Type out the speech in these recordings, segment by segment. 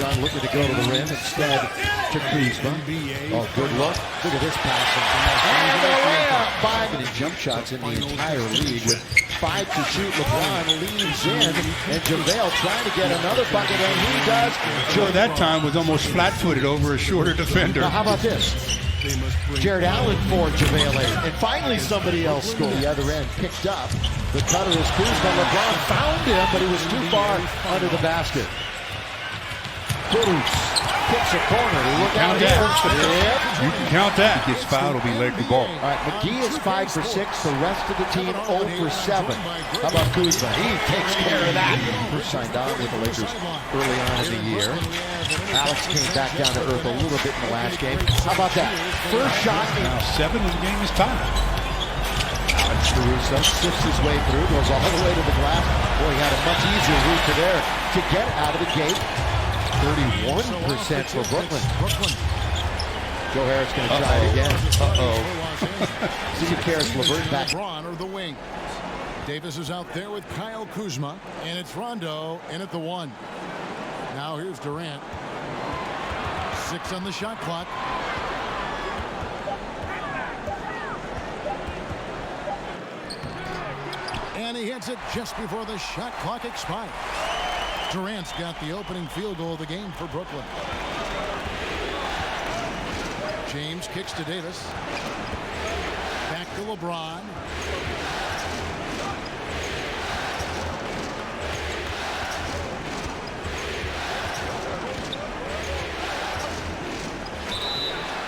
LeBron looking to go to the rim instead to Kuzma. Oh, good look. Look at this passing. And a layup by jump shots in the entire league with 5 to shoot. LeBron leaves in, and JaVale trying to get another bucket, and he does. Joe that time was almost flat-footed over a shorter defender. Now how about this? Jared Allen for JaVale, and finally somebody else scored. The other end picked up. The cutter is Kuzma. LeBron found him, but he was too far under the basket. Kudus kicks a corner. Look out here. Yep. You can count that. Gets fouled, will be leg the ball. All right, McGee is 5 for 6. The rest of the team 0 for 7. How about Kuzma? He takes care of that. First signed on with the Lakers early on in the year. Alex came back down to earth a little bit in the last game. How about that? First shot. Now 7 in the game is tied. Alex Caruso sifts his way through, goes all the way to the glass. Boy, he had a much easier route to there to get out of the gate. 31% for Brooklyn. Joe Harris going to try it again. Steve Harris, LeVert back. Braun or the wing. Davis is out there with Kyle Kuzma, and it's Rondo in at the 1. Now here's Durant. 6 on the shot clock. And he hits it just before the shot clock expires. Durant's got the opening field goal of the game for Brooklyn. James kicks to Davis. Back to LeBron.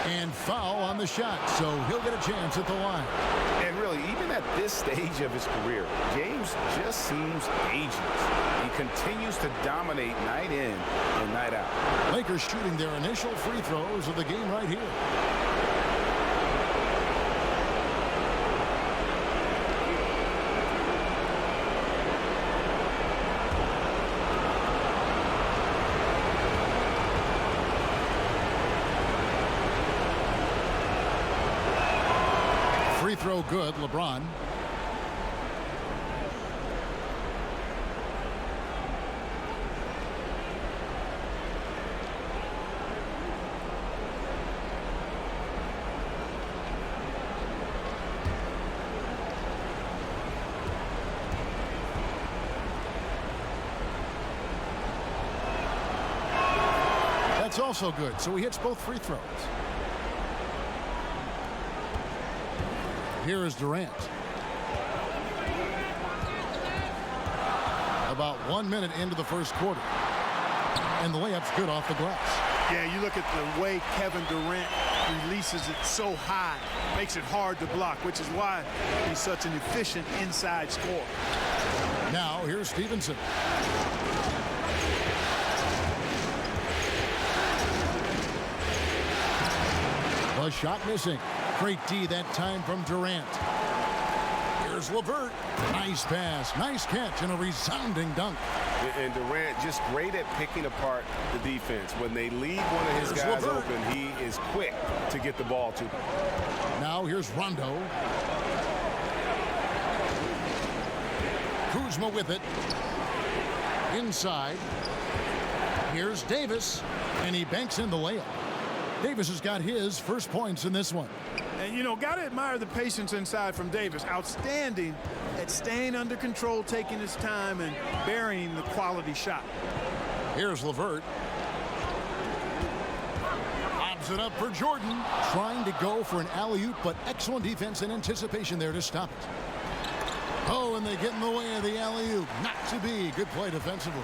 And foul on the shot, so he'll get a chance at the line. And really, even at this stage of his career, James just seems ageless. He continues to dominate night in and night out. Lakers shooting their initial free throws of the game right here. Free throw good, LeBron. That's also good, so he hits both free throws. Here is Durant. About 1 minute into the first quarter. And the layup's good off the glass. Yeah, you look at the way Kevin Durant releases it so high. Makes it hard to block, which is why he's such an efficient inside scorer. Now, here's Stevenson. The shot missing. Great D that time from Durant. Here's LeVert. Nice pass, nice catch, and a resounding dunk. And Durant just great at picking apart the defense. When they leave one of his guys open, he is quick to get the ball to them. Now here's Rondo. Kuzma with it. Inside. Here's Davis, and he banks in the layup. Davis has got his first points in this one. And, you know, got to admire the patience inside from Davis. Outstanding at staying under control, taking his time, and burying the quality shot. Here's LeVert. Lobs it up for Jordan. Trying to go for an alley-oop, but excellent defense and anticipation there to stop it. Oh, and they get in the way of the alley-oop. Not to be. Good play defensively.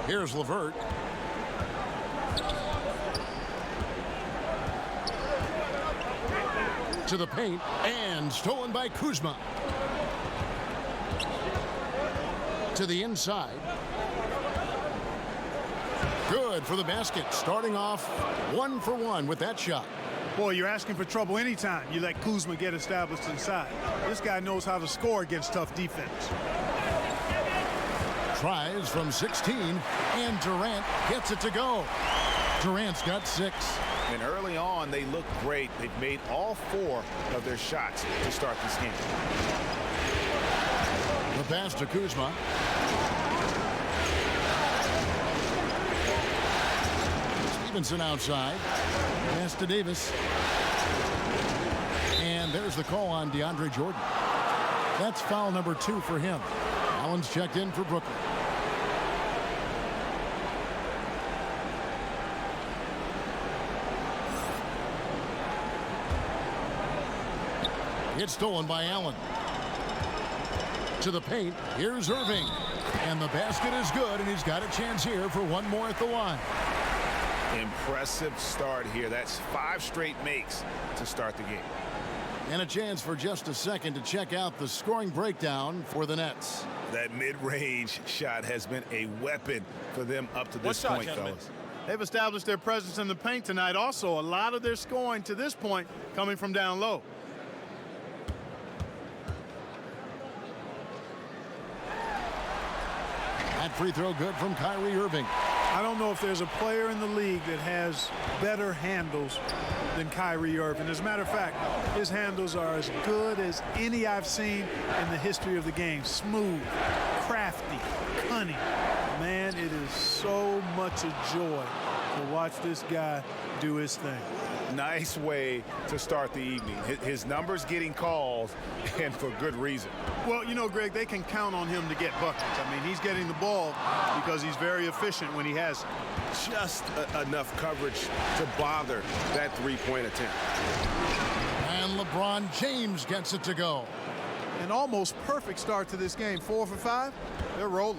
Here's LeVert. To the paint, and stolen by Kuzma. To the inside. Good for the basket. Starting off 1 for 1 with that shot. Boy, you're asking for trouble anytime you let Kuzma get established inside. This guy knows how to score against tough defense. Tries from 16, and Durant gets it to go. Durant's got 6. And early on, they look great. They've made all 4 of their shots to start this game. The pass to Kuzma. Stevenson outside. Pass to Davis. And there's the call on DeAndre Jordan. That's foul number 2 for him. Allen's checked in for Brooklyn. It's stolen by Allen. To the paint. Here's Irving. And the basket is good, and he's got a chance here for one more at the line. Impressive start here. That's 5 straight makes to start the game. And a chance for just a second to check out the scoring breakdown for the Nets. That mid-range shot has been a weapon for them up to this point, fellas. They've established their presence in the paint tonight. Also, a lot of their scoring to this point coming from down low. That free throw good from Kyrie Irving. I don't know if there's a player in the league that has better handles than Kyrie Irving. As a matter of fact, his handles are as good as any I've seen in the history of the game. Smooth, crafty, cunning. Man, it is so much a joy to watch this guy do his thing. Nice way to start the evening. His numbers getting calls, and for good reason. Well, you know, Greg, they can count on him to get buckets. I mean, he's getting the ball because he's very efficient when he has it. Just enough coverage to bother that three-point attempt. And LeBron James gets it to go. An almost perfect start to this game. 4 for 5. They're rolling.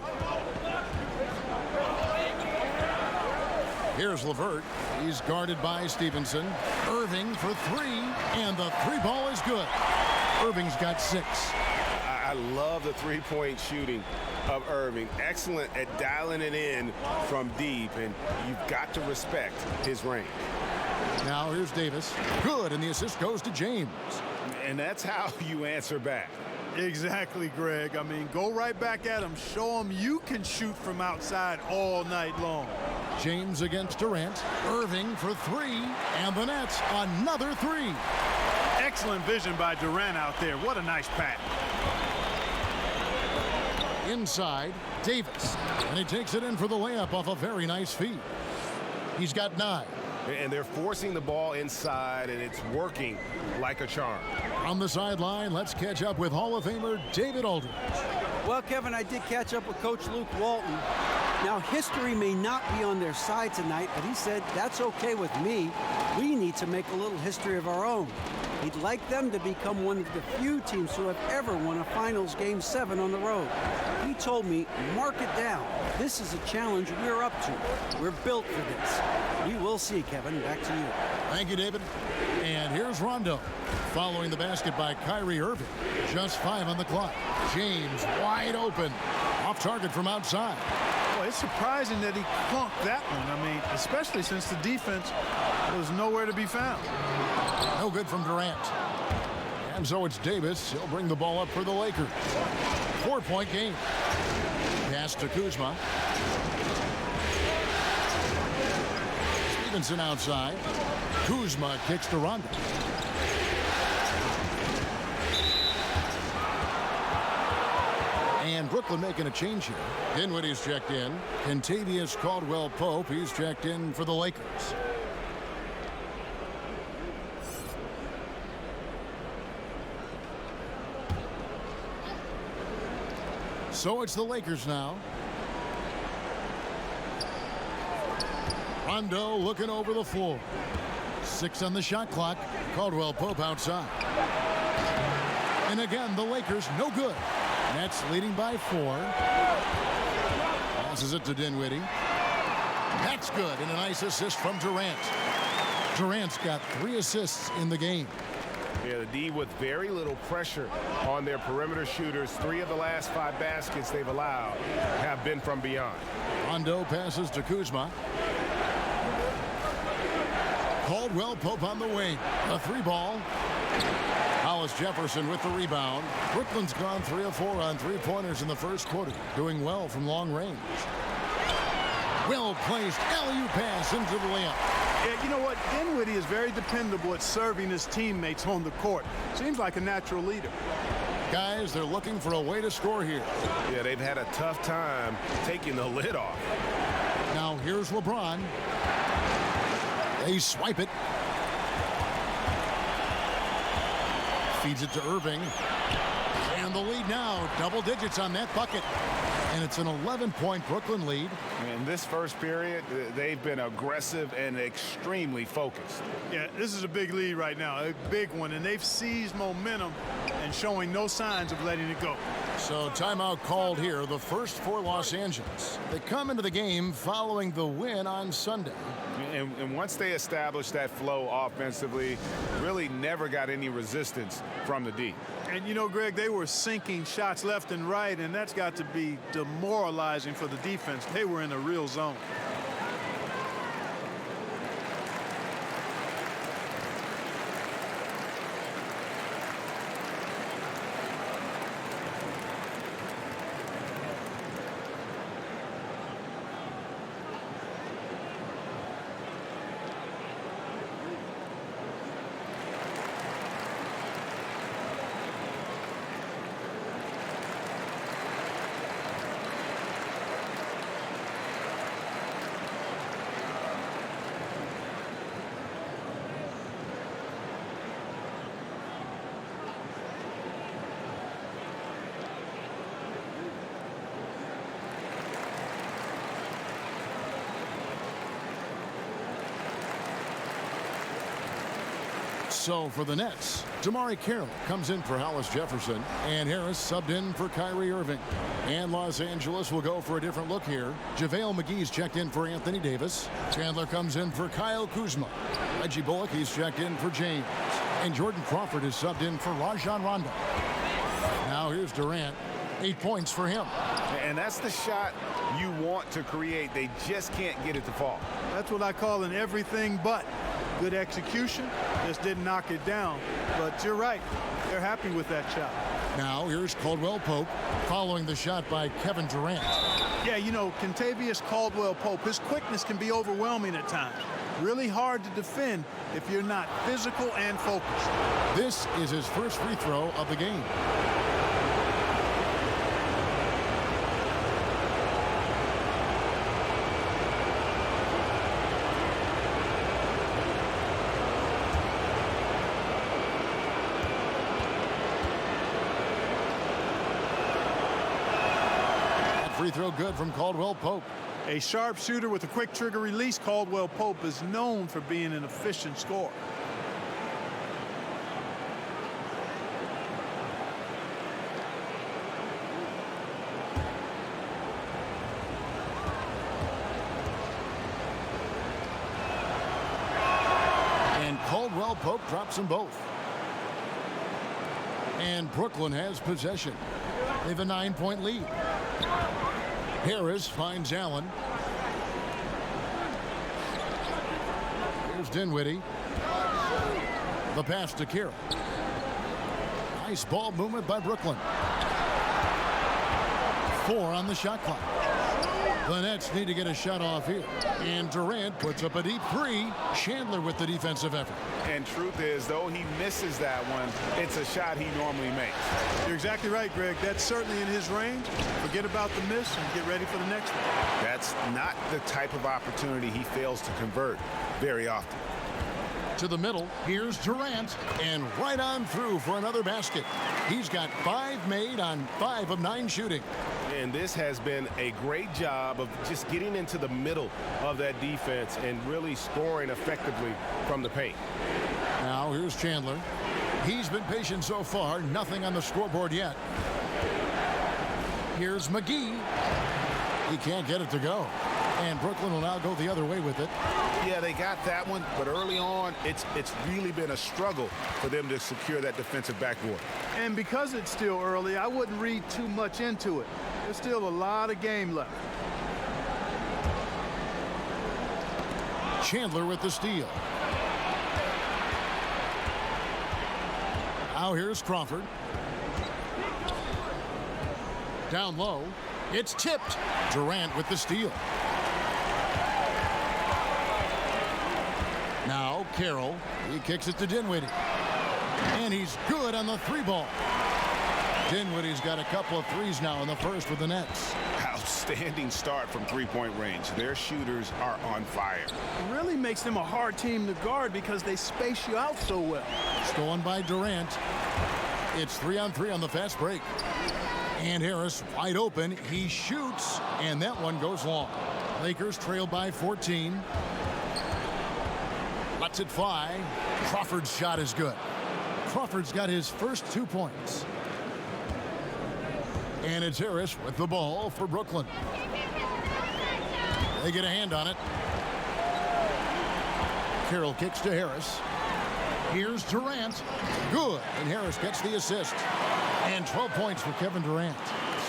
Here's LeVert. He's guarded by Stevenson. Irving for 3, and the 3 ball is good. Irving's got 6. I love the three-point shooting of Irving. Excellent at dialing it in from deep, and you've got to respect his range. Now here's Davis. Good, and the assist goes to James. And that's how you answer back. Exactly, Greg. I mean, go right back at him. Show him you can shoot from outside all night long. James against Durant. Irving for 3, and the Nets another 3. Excellent vision by Durant out there. What a nice pass. Inside, Davis. And he takes it in for the layup off a very nice feed. He's got 9. And they're forcing the ball inside, and it's working like a charm. On the sideline, let's catch up with Hall of Famer David Aldridge. Well, Kevin, I did catch up with Coach Luke Walton. Now, history may not be on their side tonight, but he said, that's okay with me. We need to make a little history of our own. He'd like them to become one of the few teams who have ever won a Finals Game 7 on the road. He told me, mark it down. This is a challenge we're up to. We're built for this. We will see, Kevin. Back to you. Thank you, David. And here's Rondo. Following the basket by Kyrie Irving. Just 5 on the clock. James wide open. Off target from outside. Well, it's surprising that he clunked that one. I mean, especially since the defense was nowhere to be found. No good from Durant. And so it's Davis. He'll bring the ball up for the Lakers. 4-point game. Pass to Kuzma. Stevenson outside. Kuzma kicks to Rondo. And Brooklyn making a change here. Dinwiddie's checked in. Kentavious Caldwell-Pope, he's checked in for the Lakers. So it's the Lakers now. Rondo looking over the floor. 6 on the shot clock. Caldwell-Pope outside. And again, the Lakers no good. Nets leading by 4. Passes it to Dinwiddie. That's good, and a nice assist from Durant. Durant's got 3 assists in the game. Yeah, the D with very little pressure on their perimeter shooters. 3 of the last 5 baskets they've allowed have been from beyond. Rondo passes to Kuzma. Caldwell-Pope on the wing. A 3 ball. Hollis Jefferson with the rebound. Brooklyn's gone 3 of 4 on 3-pointers in the first quarter. Doing well from long range. Well placed alley-oop pass into the layup. Yeah, you know what? Dinwiddie is very dependable at serving his teammates on the court. Seems like a natural leader. Guys, they're looking for a way to score here. Yeah, they've had a tough time taking the lid off. Now here's LeBron. They swipe it. Feeds it to Irving. And the lead now, double digits on that bucket. And it's an 11-point Brooklyn lead. In this first period, they've been aggressive and extremely focused. Yeah, this is a big lead right now, a big one, and they've seized momentum and showing no signs of letting it go. So timeout called here, the first for Los Angeles. They come into the game following the win on Sunday. And once they established that flow offensively, really never got any resistance from the D. And you know, Greg, they were sinking shots left and right, and that's got to be demoralizing for the defense. They were in a real zone. So for the Nets, Damari Carroll comes in for Hollis Jefferson, and Harris subbed in for Kyrie Irving. And Los Angeles will go for a different look here. JaVale McGee's checked in for Anthony Davis. Chandler comes in for Kyle Kuzma. Reggie Bullock, he's checked in for James. And Jordan Crawford is subbed in for Rajon Rondo. Now here's Durant. 8 points for him. And that's the shot you want to create. They just can't get it to fall. That's what I call an everything but. Good execution, just didn't knock it down. But you're right, they're happy with that shot. Now here's Caldwell Pope following the shot by Kevin Durant. Yeah, you know, Kentavious Caldwell Pope, his quickness can be overwhelming at times. Really hard to defend if you're not physical and focused. This is his first free throw of the game. Free throw good from Caldwell Pope. A sharp shooter with a quick trigger release, Caldwell Pope is known for being an efficient scorer. And Caldwell Pope drops them both. And Brooklyn has possession. They have a 9-point lead. Harris finds Allen. Here's Dinwiddie. The pass to Carroll. Nice ball movement by Brooklyn. 4 on the shot clock. The Nets need to get a shot off here. And Durant puts up a deep 3. Chandler with the defensive effort. And truth is, though he misses that one, it's a shot he normally makes. You're exactly right, Greg. That's certainly in his range. Forget about the miss and get ready for the next one. That's not the type of opportunity he fails to convert very often. To the middle, here's Durant, and right on through for another basket. He's got 5 made on 5 of 9 shooting. And this has been a great job of just getting into the middle of that defense and really scoring effectively from the paint. Now here's Chandler. He's been patient so far, nothing on the scoreboard yet. Here's McGee. He can't get it to go. And Brooklyn will now go the other way with it. Yeah, they got that one, but early on, it's really been a struggle for them to secure that defensive backboard. And because it's still early, I wouldn't read too much into it. There's still a lot of game left. Chandler with the steal. Now here's Crawford. Down low. It's tipped. Durant with the steal. Now Carroll. He kicks it to Dinwiddie. And he's good on the 3 ball. Dinwiddie's got a couple of threes now in the first with the Nets. Outstanding start from three-point range. Their shooters are on fire. It really makes them a hard team to guard because they space you out so well. Stolen by Durant. It's 3-on-3 on the fast break. And Harris wide open. He shoots, and that one goes long. Lakers trail by 14. Lets it fly. Crawford's shot is good. Crawford's got his first 2 points. And it's Harris with the ball for Brooklyn. They get a hand on it. Carroll kicks to Harris. Here's Durant. Good. And Harris gets the assist. And 12 points for Kevin Durant.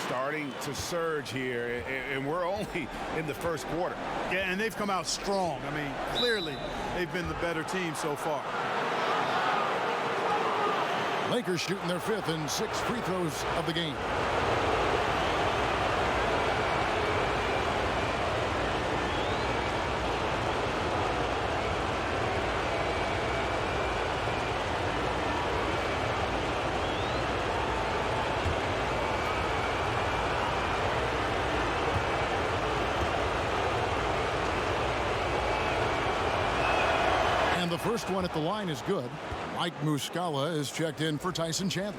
Starting to surge here, and we're only in the first quarter. Yeah, and they've come out strong. I mean, clearly they've been the better team so far. Lakers shooting their 5th and 6th free throws of the game. And the first one at the line is good. Mike Muscala is checked in for Tyson Chandler.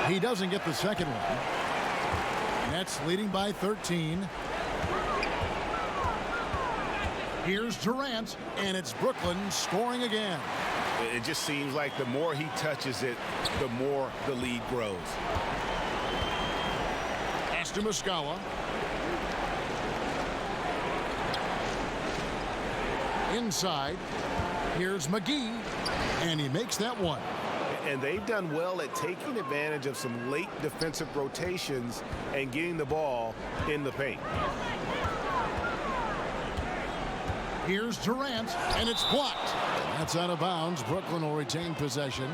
He doesn't get the second one. Nets leading by 13. Here's Durant, and it's Brooklyn scoring again. It just seems like the more he touches it, the more the lead grows. Pass to Muscala. Inside. Here's McGee, and he makes that one. And they've done well at taking advantage of some late defensive rotations and getting the ball in the paint. Here's Durant, and it's blocked. That's out of bounds. Brooklyn will retain possession.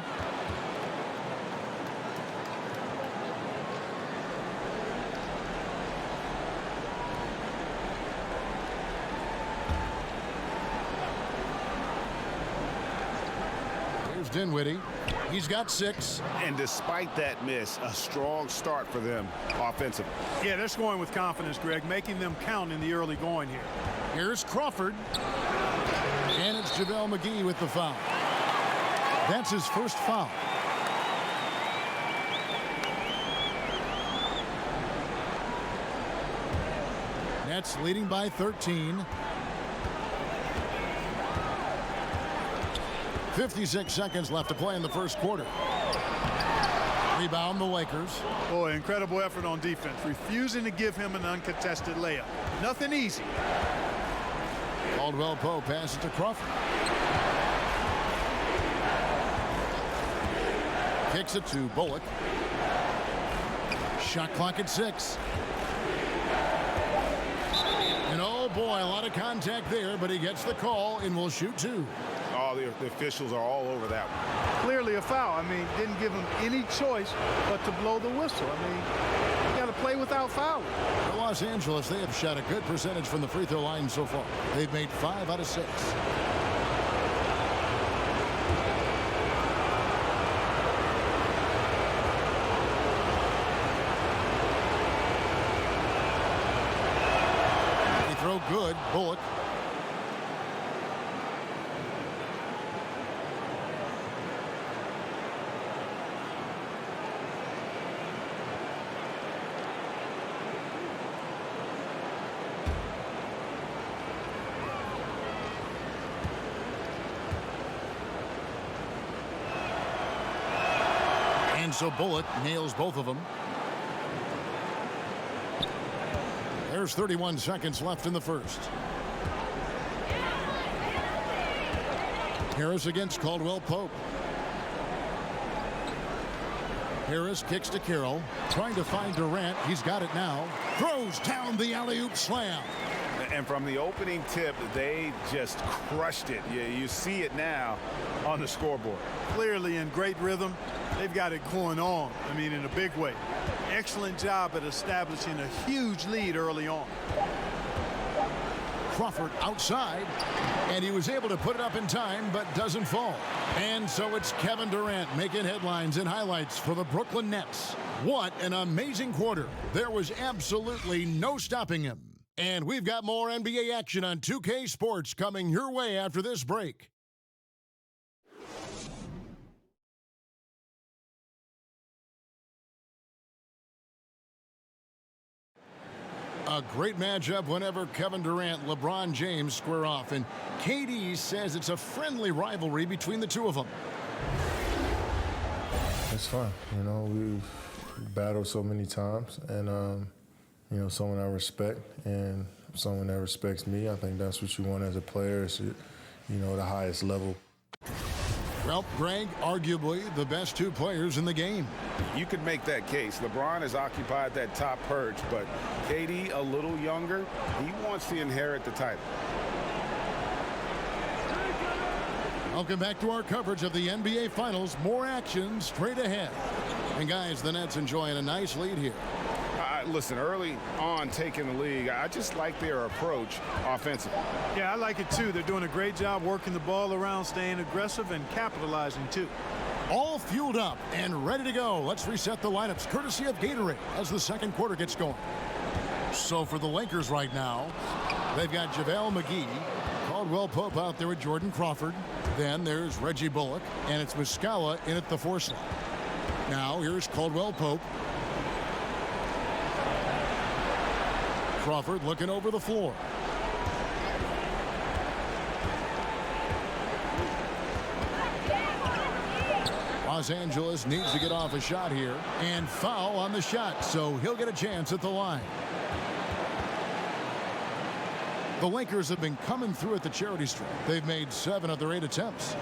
Here's Dinwiddie. He's got 6. And despite that miss, a strong start for them offensively. Yeah, they're scoring with confidence, Greg, making them count in the early going here. Here's Crawford. And it's JaVale McGee with the foul. That's his first foul. Nets leading by 13. 56 seconds left to play in the first quarter. Rebound the Lakers. Boy, incredible effort on defense, refusing to give him an uncontested layup. Nothing easy. Caldwell Pope passes to Crawford. Kicks it to Bullock. Shot clock at 6. And oh boy, a lot of contact there, but he gets the call and will shoot 2. Oh, the officials are all over that one. Clearly a foul. I mean, didn't give him any choice but to blow the whistle. I mean, you got to play without fouling. For Los Angeles, they have shot a good percentage from the free throw line so far. They've made 5 out of 6. They throw good. Bullock. So Bullock nails both of them. There's 31 seconds left in the first. Harris against Caldwell Pope. Harris kicks to Carroll, trying to find Durant. He's got it now. Throws down the alley-oop slam. And from the opening tip, they just crushed it. You see it now on the scoreboard. Clearly in great rhythm. They've got it going on, I mean, in a big way. Excellent job at establishing a huge lead early on. Crawford outside, and he was able to put it up in time, but doesn't fall. And so it's Kevin Durant making headlines and highlights for the Brooklyn Nets. What an amazing quarter. There was absolutely no stopping him. And we've got more NBA action on 2K Sports coming your way after this break. A great matchup whenever Kevin Durant, LeBron James square off. And KD says it's a friendly rivalry between the two of them. It's fun. You know, we've battled so many times. And, you know, someone I respect and someone that respects me. I think that's what you want as a player is, you know, the highest level. Well, Greg, arguably the best two players in the game. You could make that case. LeBron has occupied that top perch, but KD, a little younger, he wants to inherit the title. Welcome back to our coverage of the NBA Finals. More action straight ahead. And guys, the Nets enjoying a nice lead here. Listen, early on taking the league, I just like their approach offensively. Yeah, I like it too. They're doing a great job working the ball around, staying aggressive, and capitalizing too. All fueled up and ready to go. Let's reset the lineups courtesy of Gatorade as the second quarter gets going. So for the Lakers right now, they've got JaVale McGee, Caldwell Pope out there with Jordan Crawford. Then there's Reggie Bullock, and it's Muscala in at the 4 slot. Now here's Caldwell Pope. Crawford looking over the floor. Los Angeles needs to get off a shot here and foul on the shot, so he'll get a chance at the line. The Lakers have been coming through at the charity stripe. They've made 7 of their 8 attempts.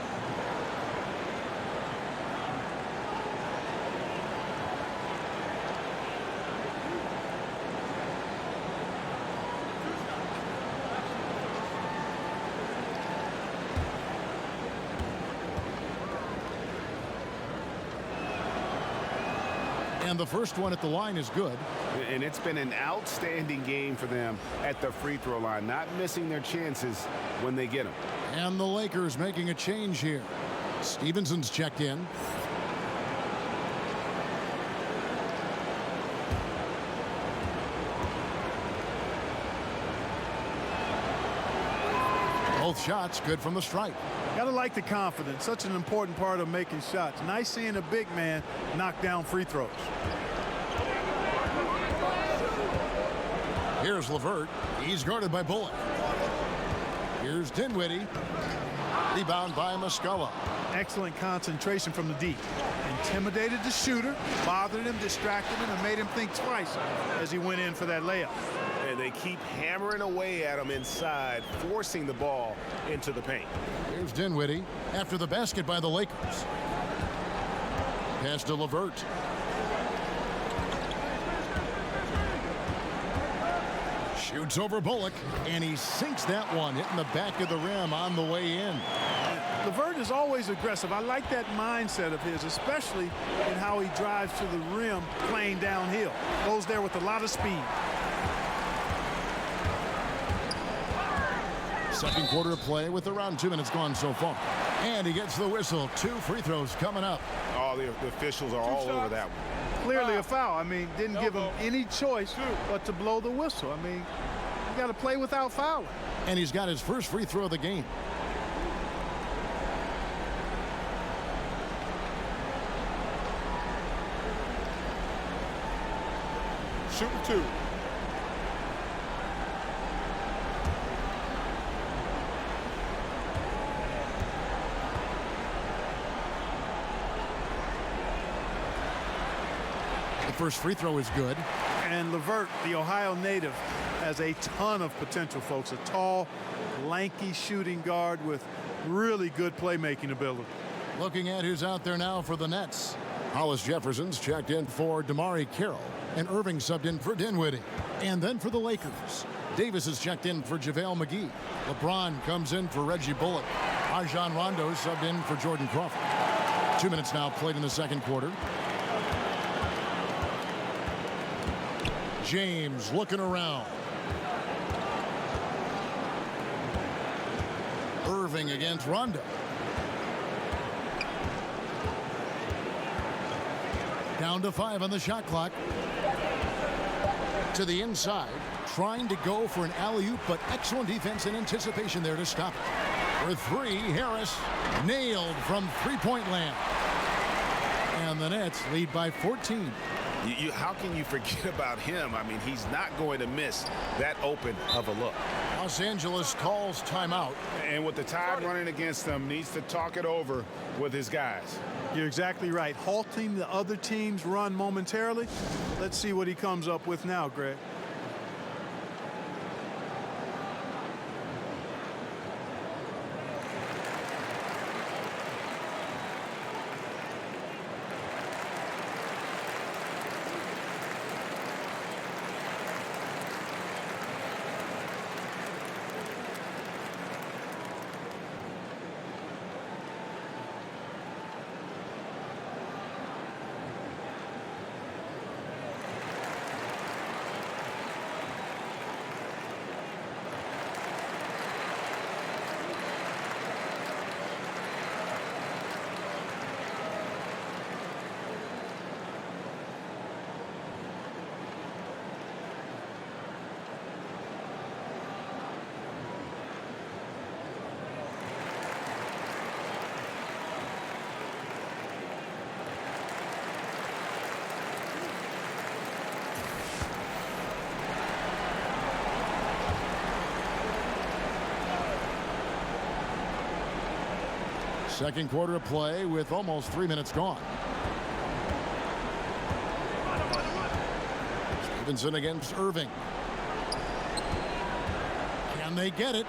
And the first one at the line is good. And it's been an outstanding game for them at the free throw line, not missing their chances when they get them. And the Lakers making a change here. Stevenson's checked in. Both shots good from the stripe. Gotta like the confidence. Such an important part of making shots. Nice seeing a big man knock down free throws. Here's LeVert. He's guarded by Bullock. Here's Dinwiddie. Rebound by Muscala. Excellent concentration from the deep. Intimidated the shooter, bothered him, distracted him, and made him think twice as he went in for that layup. And they keep hammering away at him inside, forcing the ball into the paint. Here's Dinwiddie after the basket by the Lakers. Pass to LeVert. Shoots over Bullock, and he sinks that one, hitting the back of the rim on the way in. LeVert is always aggressive. I like that mindset of his, especially in how he drives to the rim playing downhill. Goes there with a lot of speed. Second quarter play with around 2 minutes gone so far. And he gets the whistle. 2 free throws coming up. Oh, the officials are all over that one. Clearly a foul. I mean, didn't give him any choice but to blow the whistle. I mean, you got to play without fouling. And he's got his first free throw of the game. Shooting 2. First free throw is good. And LeVert, the Ohio native, has a ton of potential, folks. A tall, lanky shooting guard with really good playmaking ability. Looking at who's out there now for the Nets. Hollis Jefferson's checked in for Damari Carroll, and Irving subbed in for Dinwiddie. And then for the Lakers, Davis is checked in for JaVale McGee. LeBron comes in for Reggie Bullock. Rajon Rondo subbed in for Jordan Crawford. 2 minutes now played in the second quarter. James looking around. Irving against Rondo. Down to 5 on the shot clock. To the inside, trying to go for an alley-oop, but excellent defense and anticipation there to stop it. For 3, Harris nailed from three-point land. And the Nets lead by 14. How can you forget about him? I mean, he's not going to miss that open of a look. Los Angeles calls timeout. And with the Tide running against them, needs to talk it over with his guys. You're exactly right. Halting the other team's run momentarily. Let's see what he comes up with now, Greg. Second quarter of play with almost 3 minutes gone. Stevenson against Irving. Can they get it?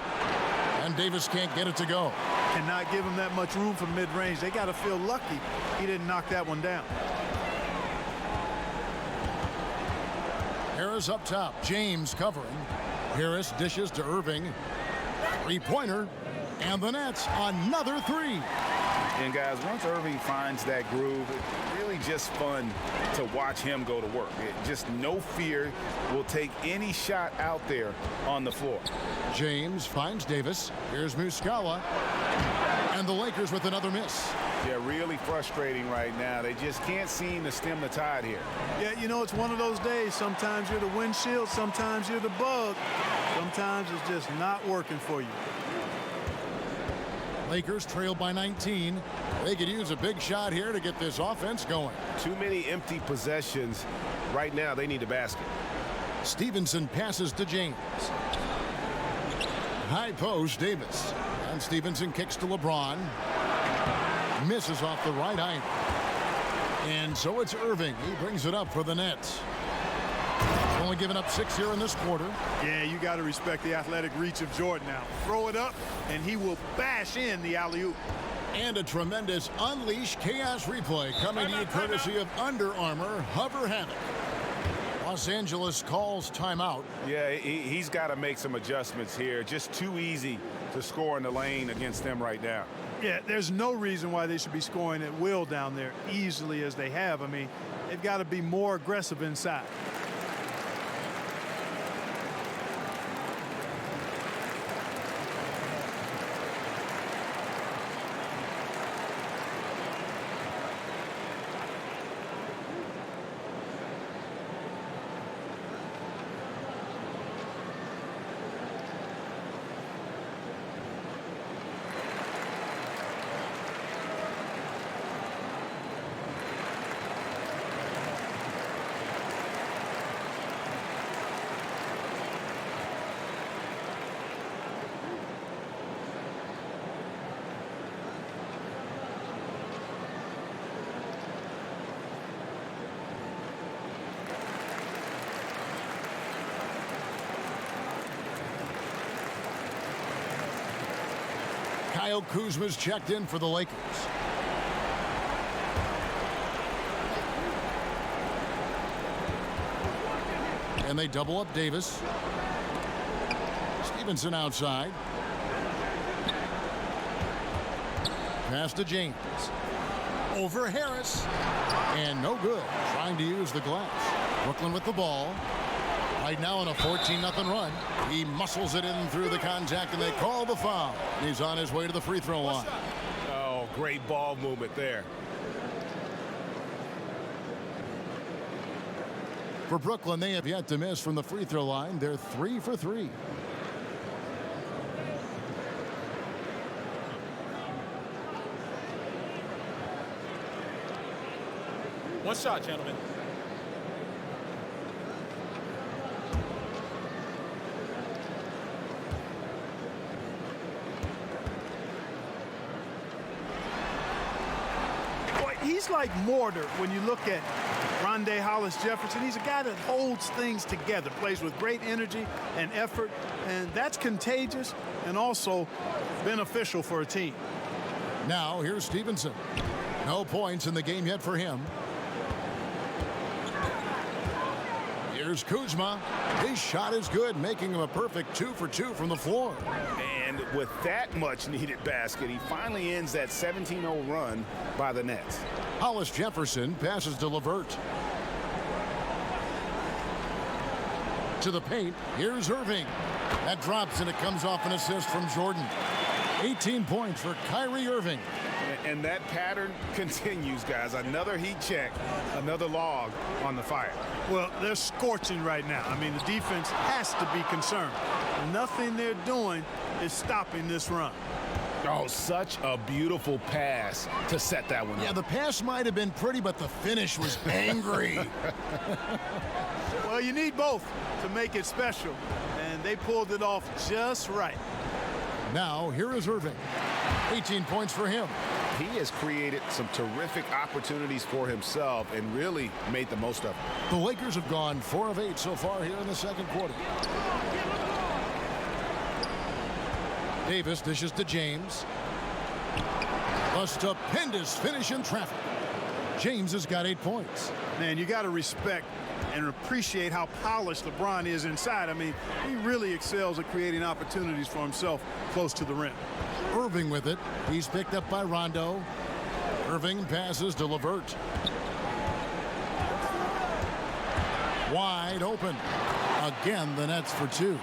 And Davis can't get it to go. Cannot give him that much room from mid-range. They got to feel lucky he didn't knock that one down. Harris up top. James covering. Harris dishes to Irving. Three-pointer. And the Nets another 3. And guys, once Irving finds that groove, it's really just fun to watch him go to work. Just no fear, will take any shot out there on the floor. James finds Davis. Here's Muscala. And the Lakers with another miss. Yeah, really frustrating right now. They just can't seem to stem the tide here. Yeah, you know, it's one of those days. Sometimes you're the windshield, sometimes you're the bug. Sometimes it's just not working for you. Lakers trail by 19. They could use a big shot here to get this offense going. Too many empty possessions. Right now, they need a basket. Stevenson passes to James. High post, Davis. And Stevenson kicks to LeBron. Misses off the right eye. And so it's Irving. He brings it up for the Nets. Only given up 6 here in this quarter. Yeah, you got to respect the athletic reach of Jordan now. Throw it up, and he will bash in the alley-oop. And a tremendous Unleash Chaos replay coming to you courtesy of Under Armour Hover Havoc. Los Angeles calls timeout. Yeah, he's got to make some adjustments here. Just too easy to score in the lane against them right now. Yeah, there's no reason why they should be scoring at will down there easily as they have. I mean, they've got to be more aggressive inside. Kyle Kuzma's checked in for the Lakers. And they double up Davis. Stevenson outside. Pass to James. Over Harris. And no good. Trying to use the glass. Brooklyn with the ball. Right now on a 14-0 run. He muscles it in through the contact, and they call the foul. He's on his way to the free throw line. Oh, great ball movement there. For Brooklyn, they have yet to miss from the free throw line. They're 3 for 3. One shot, gentlemen. Boy, he's like mortar when you look at Rondé Hollis Jefferson. He's a guy that holds things together, plays with great energy and effort, and that's contagious and also beneficial for a team. Now here's Stevenson. No points in the game yet for him. Here's Kuzma. His shot is good, making him a perfect 2 for 2 from the floor. And with that much needed basket, he finally ends that 17-0 run by the Nets. Hollis Jefferson passes to LeVert. To the paint. Here's Irving. That drops, and it comes off an assist from Jordan. 18 points for Kyrie Irving. And that pattern continues, guys. Another heat check, another log on the fire. Well, they're scorching right now. I mean, the defense has to be concerned. Nothing they're doing is stopping this run. Oh, such a beautiful pass to set that one up. Yeah, the pass might have been pretty, but the finish was angry. Well, you need both to make it special, and they pulled it off just right. Now, here is Irving. 18 points for him. He has created some terrific opportunities for himself and really made the most of it. The Lakers have gone 4 of 8 so far here in the second quarter. Davis dishes to James. A stupendous finish in traffic. James has got 8 points. Man, you got to respect and appreciate how polished LeBron is inside. I mean, he really excels at creating opportunities for himself close to the rim. Irving with it. He's picked up by Rondo. Irving passes to LeVert. Wide open. Again, the Nets for 2.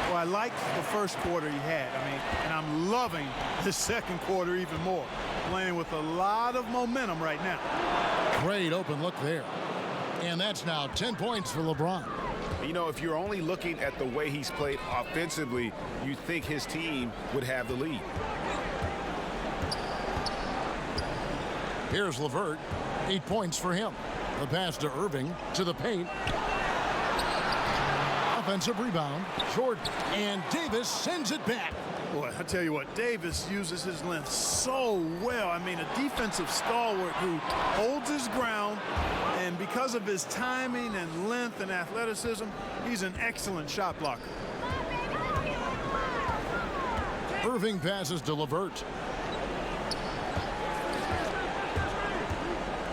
Well, I liked the first quarter he had. I mean, and I'm loving the second quarter even more. Playing with a lot of momentum right now. Great open look there. And that's now 10 points for LeBron. You know, if you're only looking at the way he's played offensively, you think his team would have the lead. Here's LeVert. 8 points for him. The pass to Irving to the paint. Offensive rebound. Jordan. And Davis sends it back. Boy, I tell you what, Davis uses his length so well. I mean, a defensive stalwart who holds his ground, and because of his timing and length and athleticism, he's an excellent shot blocker. Irving passes to LeVert.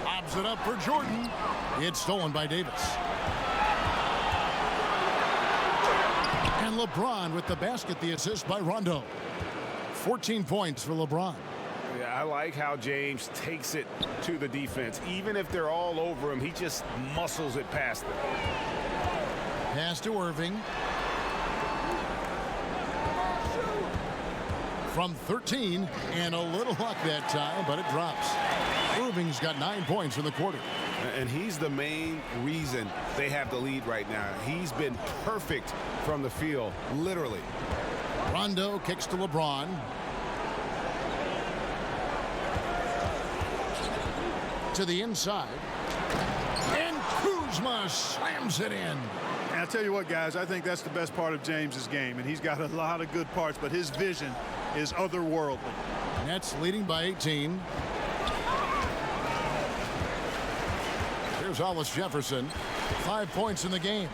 Lobs it up for Jordan. It's stolen by Davis. And LeBron with the basket, the assist by Rondo. 14 points for LeBron. Yeah, I like how James takes it to the defense. Even if they're all over him, he just muscles it past them. Pass to Irving. From 13, and a little luck that time, but it drops. Irving's got 9 points in the quarter. And he's the main reason they have the lead right now. He's been perfect from the field, literally. Rondo kicks to LeBron. To the inside. And Kuzma slams it in. And I'll tell you what, guys, I think that's the best part of James's game, and he's got a lot of good parts, but his vision is otherworldly. Nets leading by 18. Here's Hollis Jefferson. 5 points in the game.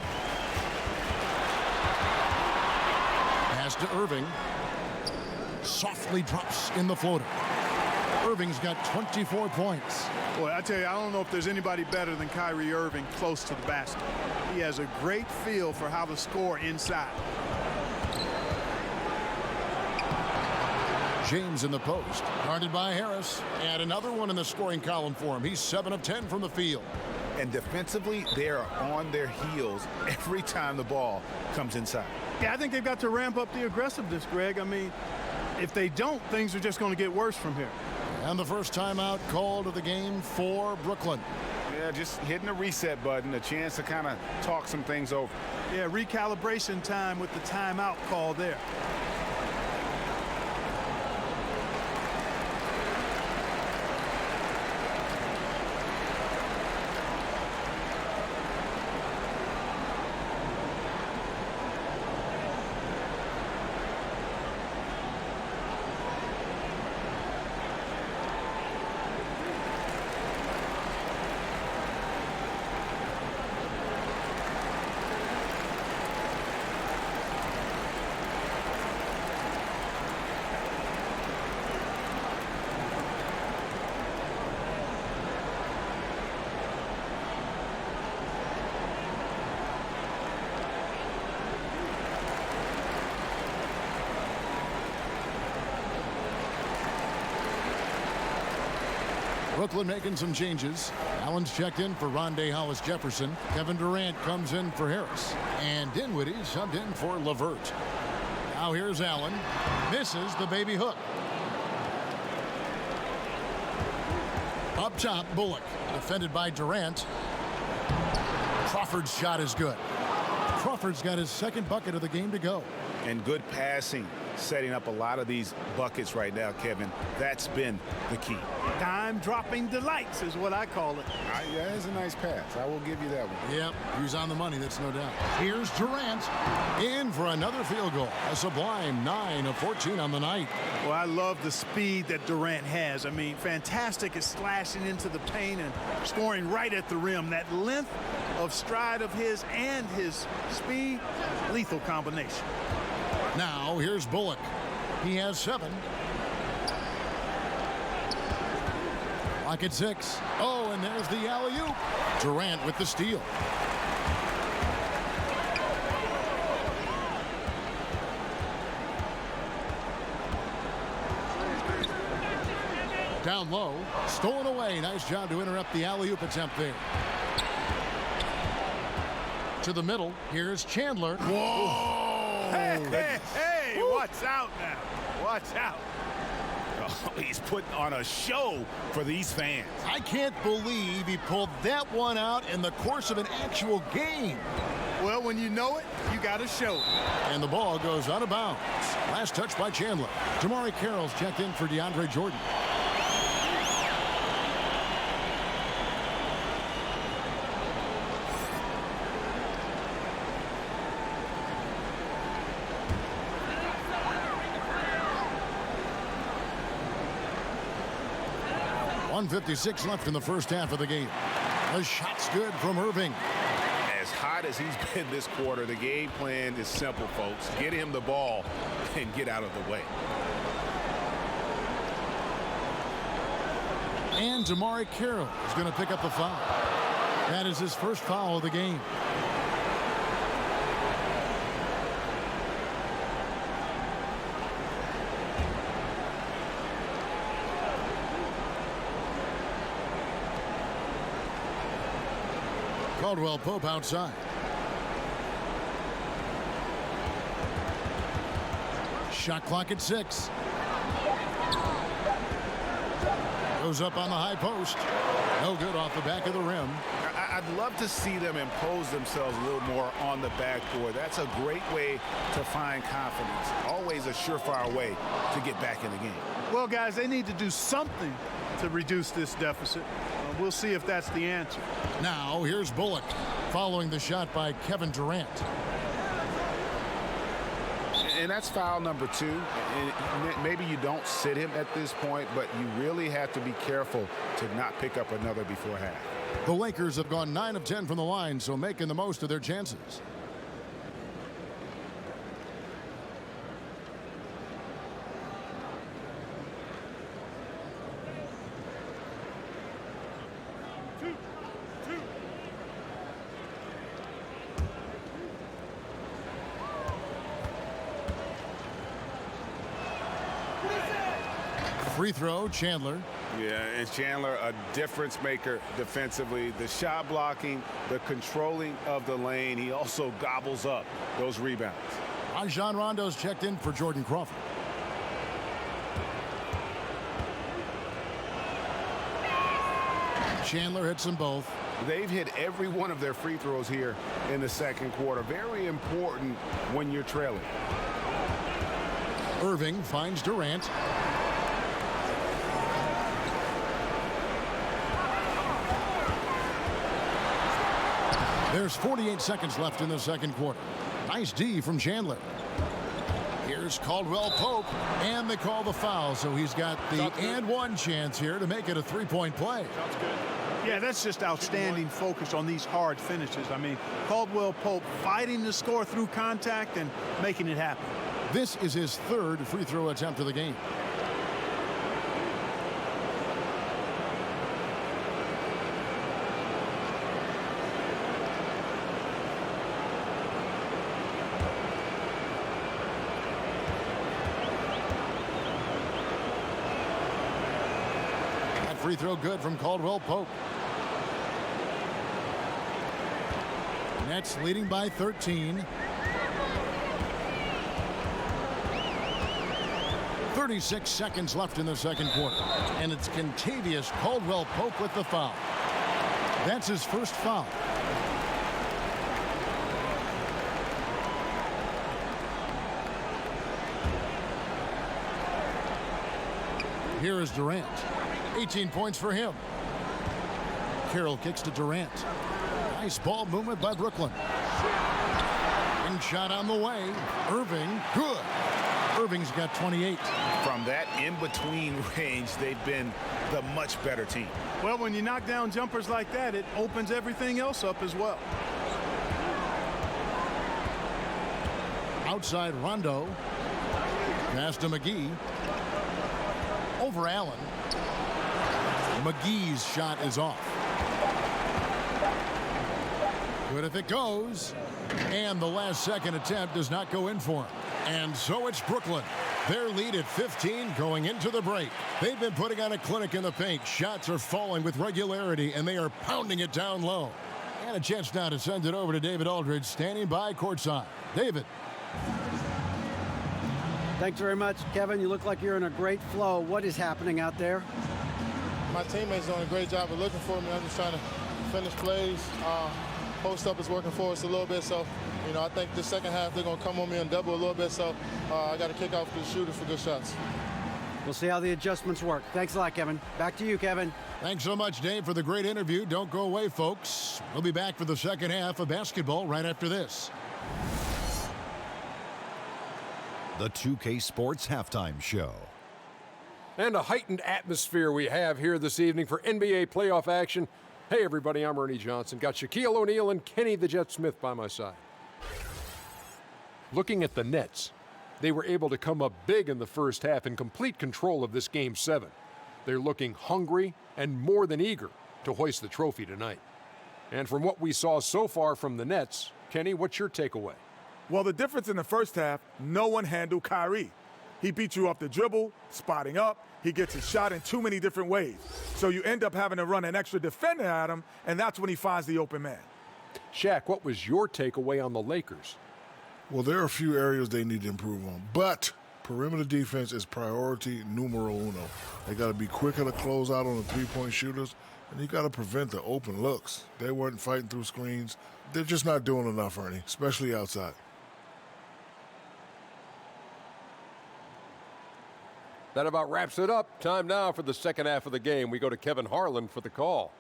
Pass to Irving. Softly drops in the floater. Irving's got 24 points. Boy, I tell you, I don't know if there's anybody better than Kyrie Irving close to the basket. He has a great feel for how to score inside. James in the post, guarded by Harris, and another one in the scoring column for him. He's 7 of 10 from the field. And defensively, they are on their heels every time the ball comes inside. Yeah, I think they've got to ramp up the aggressiveness, Greg. I mean, if they don't, things are just going to get worse from here. And the first timeout called of the game for Brooklyn. Yeah, just hitting the reset button, a chance to kind of talk some things over. Yeah, recalibration time with the timeout call there. Brooklyn making some changes. Allen's checked in for Rondé Hollis-Jefferson. Kevin Durant comes in for Harris. And Dinwiddie subbed in for LeVert. Now here's Allen. Misses the baby hook. Up top, Bullock. Defended by Durant. Crawford's shot is good. Crawford's got his second bucket of the game to go. And good passing, setting up a lot of these buckets right now, Kevin. That's been the key. Dime-dropping delights is what I call it. Yeah, that's a nice pass. I will give you that one. Yep, he's on the money, that's no doubt. Here's Durant in for another field goal. A sublime 9 of 14 on the night. Well, I love the speed that Durant has. I mean, fantastic at slashing into the paint and scoring right at the rim. That length of stride of his and his speed, lethal combination. Now, here's Bullock. He has 7. Lock at 6. Oh, and there's the alley-oop. Durant with the steal. Down low, stolen away. Nice job to interrupt the alley-oop attempt there. To the middle, here's Chandler. Whoa! Hey, watch out now. Watch out. Oh, he's putting on a show for these fans. I can't believe he pulled that one out in the course of an actual game. Well, when you know it, you got to show it. And the ball goes out of bounds. Last touch by Chandler. Damari Carroll's checked in for DeAndre Jordan. .156 left in the first half of the game. The shot's good from Irving. As hot as he's been this quarter, the game plan is simple, folks. Get him the ball and get out of the way. And Damari Carroll is going to pick up the foul. That is his first foul of the game. Caldwell Pope outside. Shot clock at 6. Goes up on the high post. No good off the back of the rim. I'd love to see them impose themselves a little more on the backboard. That's a great way to find confidence. Always a surefire way to get back in the game. Well, guys, they need to do something to reduce this deficit. We'll see if that's the answer. Now, here's Bullock following the shot by Kevin Durant. And that's foul number 2. And maybe you don't sit him at this point, but you really have to be careful to not pick up another before half. The Lakers have gone 9 of 10 from the line, so making the most of their chances. free throw, Chandler. Yeah, and Chandler, a difference maker defensively. The shot blocking, the controlling of the lane. He also gobbles up those rebounds. Rajon Rondo's checked in for Jordan Crawford. Chandler hits them both. They've hit every one of their free throws here in the second quarter. Very important when you're trailing. Irving finds Durant. There's 48 seconds left in the second quarter. Nice D from Chandler. Here's Caldwell Pope, and they call the foul, so he's got the and one chance here to make it a three-point play. Yeah, that's just outstanding focus on these hard finishes. I mean, Caldwell Pope fighting to score through contact and making it happen. This is his third free throw attempt of the game. That free throw good from Caldwell Pope. Nets leading by 13. 36 seconds left in the second quarter. And it's Kentavious Caldwell Pope with the foul. That's his first foul. Here is Durant. 18 points for him. Carroll kicks to Durant. Nice ball movement by Brooklyn. And shot on the way. Irving, good. Irving's got 28. From that in-between range, they've been the much better team. Well, when you knock down jumpers like that, it opens everything else up as well. Outside Rondo. Pass to McGee. Over Allen. McGee's shot is off. Good if it goes. And the last second attempt does not go in for him. And so it's Brooklyn. Their lead at 15 going into the break. They've been putting on a clinic in the paint. Shots are falling with regularity, and they are pounding it down low. And a chance now to send it over to David Aldridge, standing by courtside. David. Thanks very much, Kevin. You look like you're in a great flow. What is happening out there? My teammates doing a great job of looking for me. I'm just trying to finish plays. Post up is working for us a little bit, so you know, I think the second half they're going to come on me and double a little bit, so I got to kick off the shooters for good shots. We'll see how the adjustments work. Thanks a lot, Kevin. Back to you, Kevin. Thanks so much, Dave, for the great interview. Don't go away, folks. We'll be back for the second half of basketball right after this. The 2K Sports Halftime Show. And a heightened atmosphere we have here this evening for NBA playoff action. Hey, everybody, I'm Ernie Johnson. Got Shaquille O'Neal and Kenny the Jet Smith by my side. Looking at the Nets, they were able to come up big in the first half in complete control of this Game 7. They're looking hungry and more than eager to hoist the trophy tonight. And from what we saw so far from the Nets, Kenny, what's your takeaway? Well, the difference in the first half, no one handled Kyrie. He beat you off the dribble, spotting up. He gets his shot in too many different ways. So you end up having to run an extra defender at him, and that's when he finds the open man. Shaq, what was your takeaway on the Lakers? Well, there are a few areas they need to improve on, but perimeter defense is priority numero uno. They got to be quicker to close out on the three-point shooters, and you got to prevent the open looks. They weren't fighting through screens. They're just not doing enough, Ernie, especially outside. That about wraps it up. Time now for the second half of the game. We go to Kevin Harlan for the call.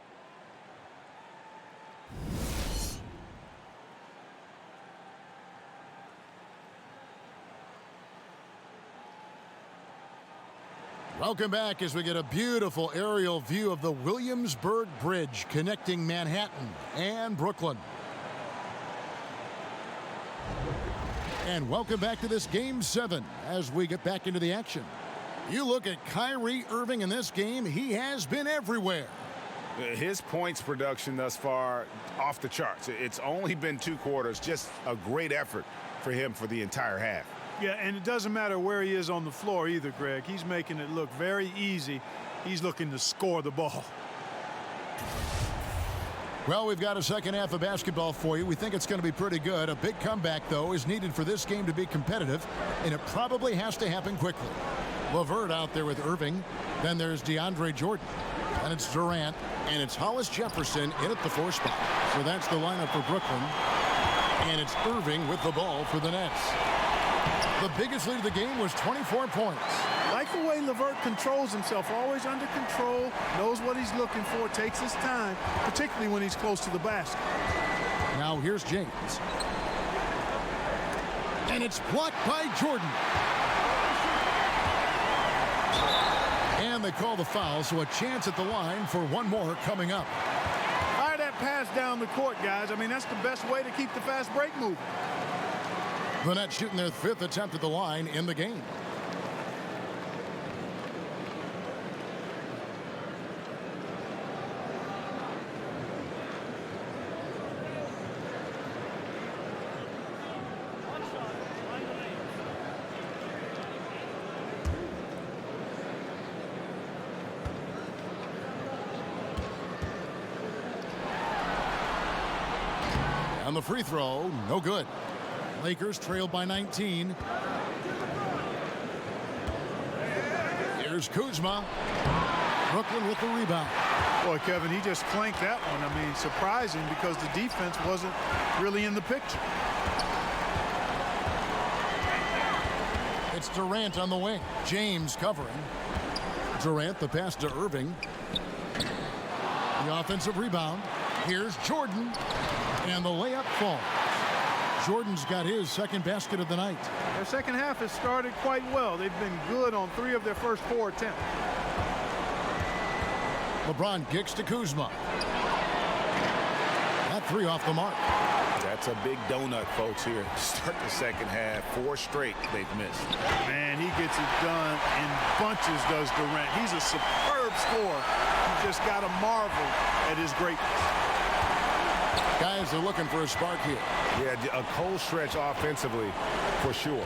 Welcome back as we get a beautiful aerial view of the Williamsburg Bridge connecting Manhattan and Brooklyn. And welcome back to this Game 7 as we get back into the action. You look at Kyrie Irving in this game, he has been everywhere. His points production thus far off the charts. It's only been 2 quarters, just a great effort for him for the entire half. Yeah, and it doesn't matter where he is on the floor either, Greg. He's making it look very easy. He's looking to score the ball. Well, we've got a second half of basketball for you. We think it's going to be pretty good. A big comeback, though, is needed for this game to be competitive, and it probably has to happen quickly. LeVert out there with Irving. Then there's DeAndre Jordan. And it's Durant, and it's Hollis Jefferson in at the 4 spot. So that's the lineup for Brooklyn. And it's Irving with the ball for the Nets. The biggest lead of the game was 24 points. Like the way LeVert controls himself, always under control, knows what he's looking for, takes his time, particularly when he's close to the basket. Now here's James. And it's blocked by Jordan. And they call the foul, so a chance at the line for one more coming up. Fire that pass down the court, guys. I mean, that's the best way to keep the fast break moving. The Nets shooting their 5th attempt at the line in the game. On the free throw, no good. Lakers trailed by 19. Here's Kuzma. Brooklyn with the rebound. Boy, Kevin, he just clanked that one. I mean, surprising because the defense wasn't really in the picture. It's Durant on the wing. James covering. Durant, the pass to Irving. The offensive rebound. Here's Jordan. And the layup falls. Jordan's got his second basket of the night. Their second half has started quite well. They've been good on 3 of their first 4 attempts. LeBron kicks to Kuzma. That 3 off the mark. That's a big donut, folks, here. Start the second half. 4 straight they've missed. Man, he gets it done in bunches, does Durant. He's a superb scorer. You just got to marvel at his greatness. Guys are looking for a spark here. Yeah, a cold stretch offensively, for sure.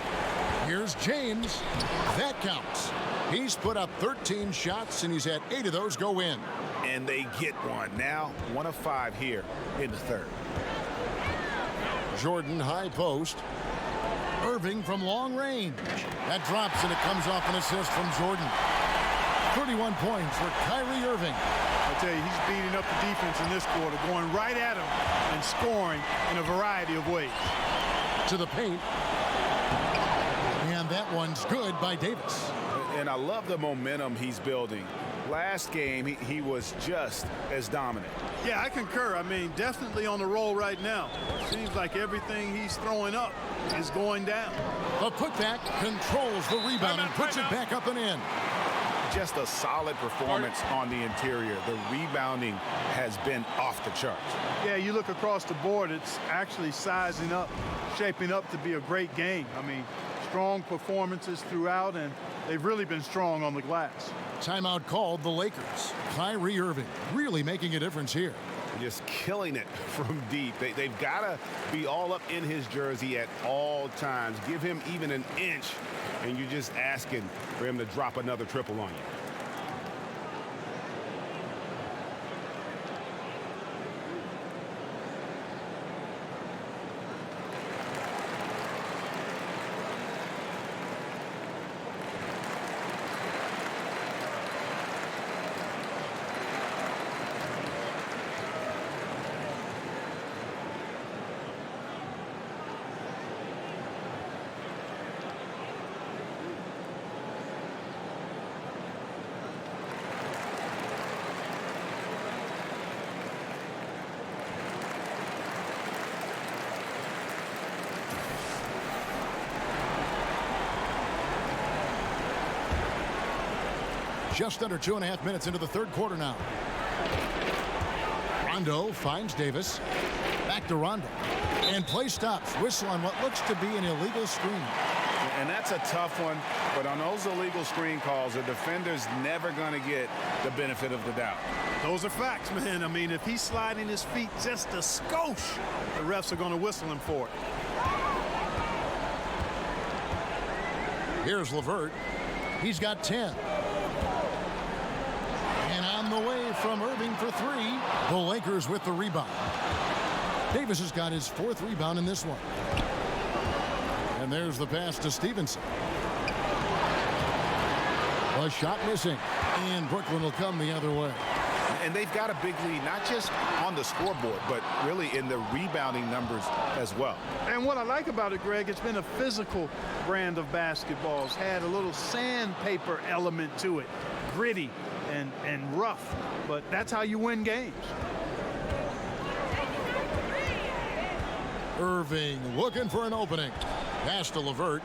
Here's James. That counts. He's put up 13 shots, and he's had 8 of those go in. And they get one. Now, 1 of 5 here in the third. Jordan, high post. Irving from long range. That drops, and it comes off an assist from Jordan. 31 points for Kyrie Irving. I tell you, he's beating up the defense in this quarter, going right at him and scoring in a variety of ways. To the paint. And that one's good by Davis. And I love the momentum he's building. Last game, he was just as dominant. Yeah, I concur. I mean, definitely on the roll right now. Seems like everything he's throwing up is going down. The putback controls the rebound and puts it back up and in. Just a solid performance on the interior. The rebounding has been off the charts. Yeah, you look across the board, it's actually sizing up, shaping up to be a great game. I mean, strong performances throughout, and they've really been strong on the glass. Timeout called the Lakers. Kyrie Irving really making a difference here. Just killing it from deep. They've got to be all up in his jersey at all times. Give him even an inch, and you're just asking for him to drop another triple on you. Just under 2.5 minutes into the third quarter now. Rondo finds Davis. Back to Rondo. And play stops. Whistle on what looks to be an illegal screen. And that's a tough one, but on those illegal screen calls, the defender's never going to get the benefit of the doubt. Those are facts, man. I mean, if he's sliding his feet just a skosh, the refs are going to whistle him for it. Here's LeVert. He's got 10. And on the way from Irving for 3. The Lakers with the rebound. Davis has got his 4th rebound in this one. And there's the pass to Stevenson. A shot missing. And Brooklyn will come the other way. And they've got a big lead, not just on the scoreboard, but really in the rebounding numbers as well. And what I like about it, Greg, it's been a physical brand of basketball. It's had a little sandpaper element to it. Gritty and rough. But that's how you win games. Irving looking for an opening. Pass to LeVert.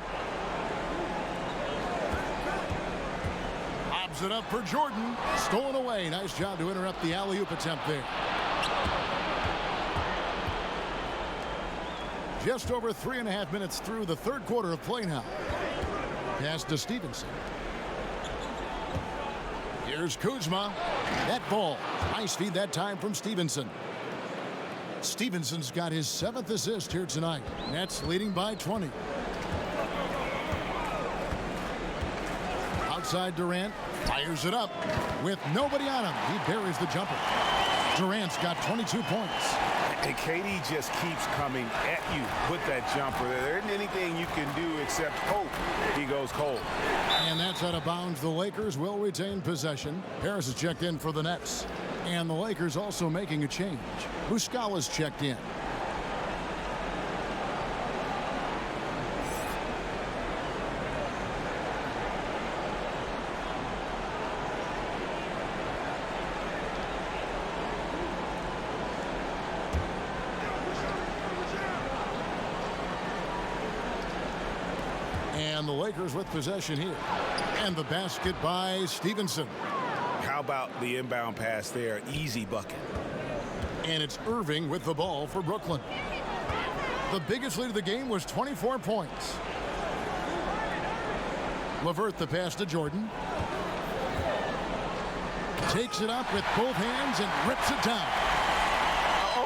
Lobs it up for Jordan. Stolen away. Nice job to interrupt the alley-oop attempt there. Just over 3.5 minutes through the 3rd quarter of play now. Pass to Stevenson. Here's Kuzma. That ball. Nice feed that time from Stevenson. Stevenson's got his 7th assist here tonight. Nets leading by 20. Outside Durant. Fires it up. With nobody on him. He buries the jumper. Durant's got 22 points. And KD just keeps coming at you with that jumper. There isn't anything you can do except hope he goes cold. And that's out of bounds. The Lakers will retain possession. Harris is checked in for the Nets. And the Lakers also making a change. Muscala's checked in. And the Lakers with possession here. And the basket by Stevenson. How about the inbound pass there? Easy bucket. And it's Irving with the ball for Brooklyn. The biggest lead of the game was 24 points. LeVert the pass to Jordan. Takes it up with both hands and rips it down.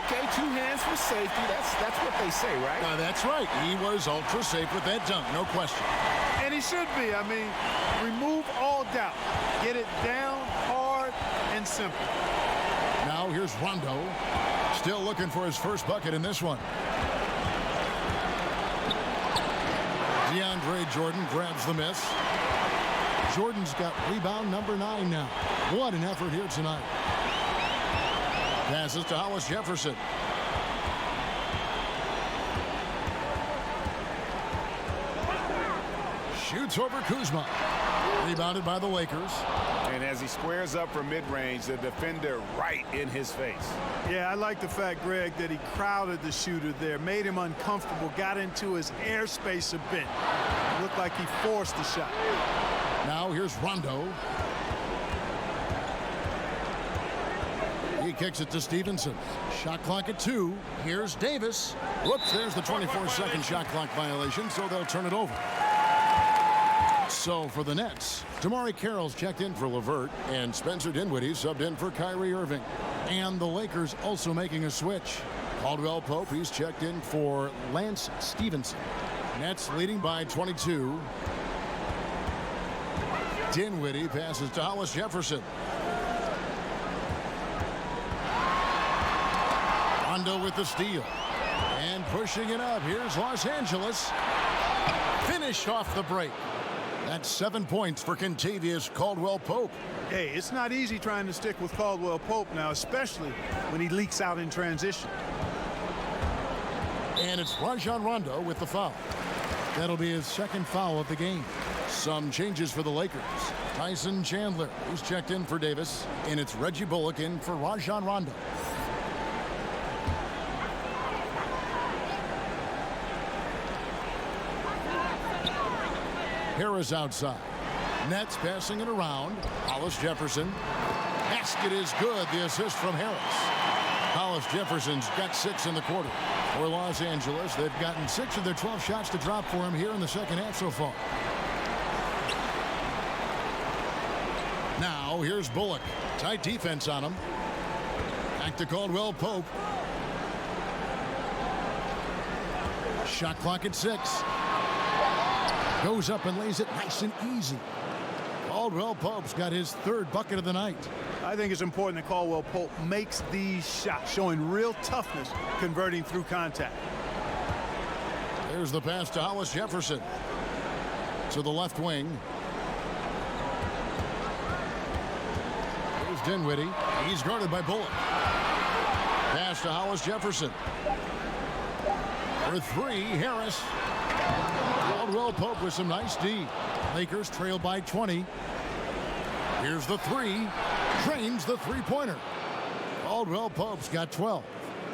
Okay, 2 hands for safety. That's what they say, right? That's right. He was ultra safe with that dunk, no question. And he should be. I mean, remove all doubt. Get it down, hard, and simple. Now here's Rondo. Still looking for his first bucket in this one. DeAndre Jordan grabs the miss. Jordan's got rebound number 9 now. What an effort here tonight. Passes to Hollis Jefferson. Shoots over Kuzma. Rebounded by the Lakers. And as he squares up for mid-range, the defender right in his face. Yeah, I like the fact, Greg, that he crowded the shooter there, made him uncomfortable, got into his airspace a bit. Looked like he forced the shot. Now here's Rondo. He kicks it to Stevenson. Shot clock at 2. Here's Davis. Whoops, there's the 24-second shot clock violation, so they'll turn it over. So for the Nets, Damari Carroll's checked in for LeVert, and Spencer Dinwiddie subbed in for Kyrie Irving. And the Lakers also making a switch. Caldwell Pope, he's checked in for Lance Stevenson. Nets leading by 22. Dinwiddie passes to Hollis Jefferson. Rondo with the steal. And pushing it up. Here's Los Angeles. Finish off the break. That's 7 points for Kentavious Caldwell-Pope. Hey, it's not easy trying to stick with Caldwell-Pope now, especially when he leaks out in transition. And it's Rajon Rondo with the foul. That'll be his 2nd foul of the game. Some changes for the Lakers. Tyson Chandler, who's checked in for Davis. And it's Reggie Bullock in for Rajon Rondo. Harris outside. Nets passing it around. Hollis Jefferson. Basket is good. The assist from Harris. Hollis Jefferson's got 6 in the quarter. For Los Angeles, they've gotten 6 of their 12 shots to drop for him here in the second half so far. Now, here's Bullock. Tight defense on him. Back to Caldwell-Pope. Shot clock at 6. Goes up and lays it nice and easy. Caldwell Pope's got his third bucket of the night. I think it's important that Caldwell Pope makes these shots, showing real toughness, converting through contact. There's the pass to Hollis Jefferson. To the left wing. Here's Dinwiddie. He's guarded by Bullock. Pass to Hollis Jefferson. For three, Harris. Caldwell Pope with some nice D. Lakers trail by 20. Here's the three. Drains the three-pointer. Caldwell Pope's got 12.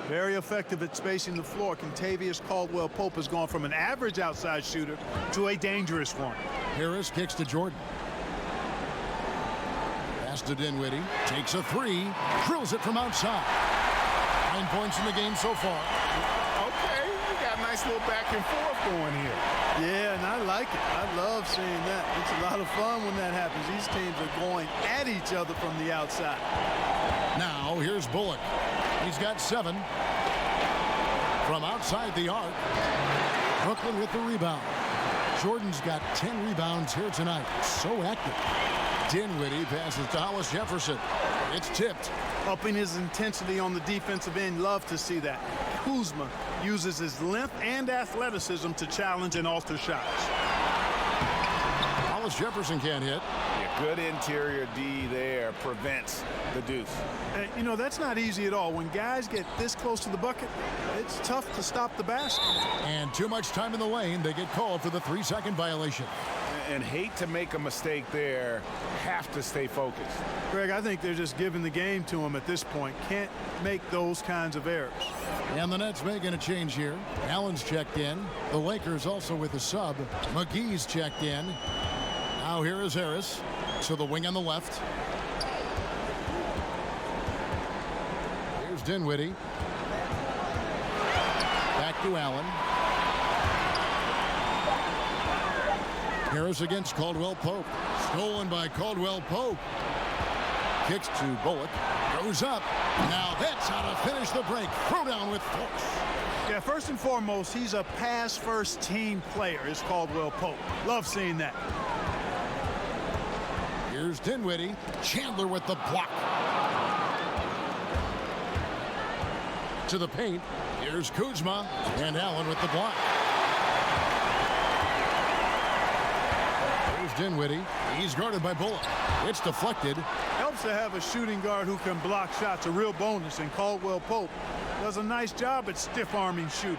Very effective at spacing the floor. Kentavious Caldwell Pope has gone from an average outside shooter to a dangerous one. Harris kicks to Jordan. Pass to Dinwiddie. Takes a three. Drills it from outside. 9 points in the game so far. Okay, we got a nice little back and forth going here. Yeah, and I like it. I love seeing that. It's a lot of fun when that happens. These teams are going at each other from the outside. Now, here's Bullock. He's got 7. From outside the arc, Brooklyn with the rebound. Jordan's got 10 rebounds here tonight. So active. Dinwiddie passes to Hollis Jefferson. It's tipped. Upping his intensity on the defensive end. Love to see that. Kuzma uses his length and athleticism to challenge and alter shots. Hollis Jefferson can't hit. Yeah, good interior D there prevents the deuce. You know, that's not easy at all. When guys get this close to the bucket, it's tough to stop the basket. And too much time in the lane. They get called for the 3-second violation. And hate to make a mistake there. Have to stay focused. Greg, I think they're just giving the game to him at this point. Can't make those kinds of errors. And the Nets making a change here. Allen's checked in. The Lakers also with a sub. McGee's checked in. Now here is Harris to the wing on the left. Here's Dinwiddie. Back to Allen. Harris against Caldwell Pope. Stolen by Caldwell Pope. Kicks to Bullock. Goes up. Now that's how to finish the break. Throw down with force. Yeah, first and foremost, he's a pass-first team player, is Caldwell Pope. Love seeing that. Here's Dinwiddie. Chandler with the block. To the paint. Here's Kuzma. And Allen with the block. Here's Dinwiddie. He's guarded by Bullock. It's deflected. Helps to have a shooting guard who can block shots, a real bonus, and Caldwell Pope does a nice job at stiff-arming shooters.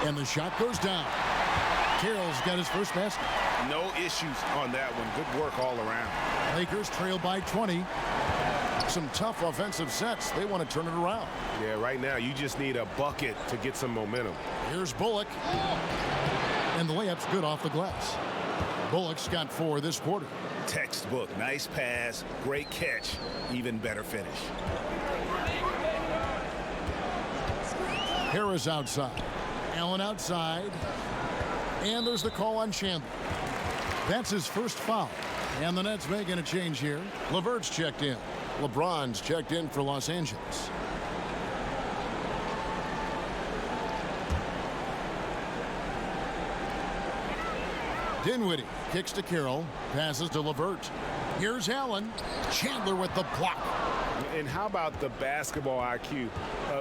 And the shot goes down. Carroll's got his first basket. No issues on that one. Good work all around. Lakers trail by 20. Some tough offensive sets. They want to turn it around. Yeah, right now you just need a bucket to get some momentum. Here's Bullock. And the layup's good off the glass. Bullock's got 4 this quarter. Textbook. Nice pass. Great catch. Even better finish. Harris outside. Allen outside. And there's the call on Chandler. That's his first foul. And the Nets making a change here. LeVert's checked in. LeBron's checked in for Los Angeles. Dinwiddie kicks to Carroll. Passes to LeVert. Here's Allen. Chandler with the block. And how about the basketball IQ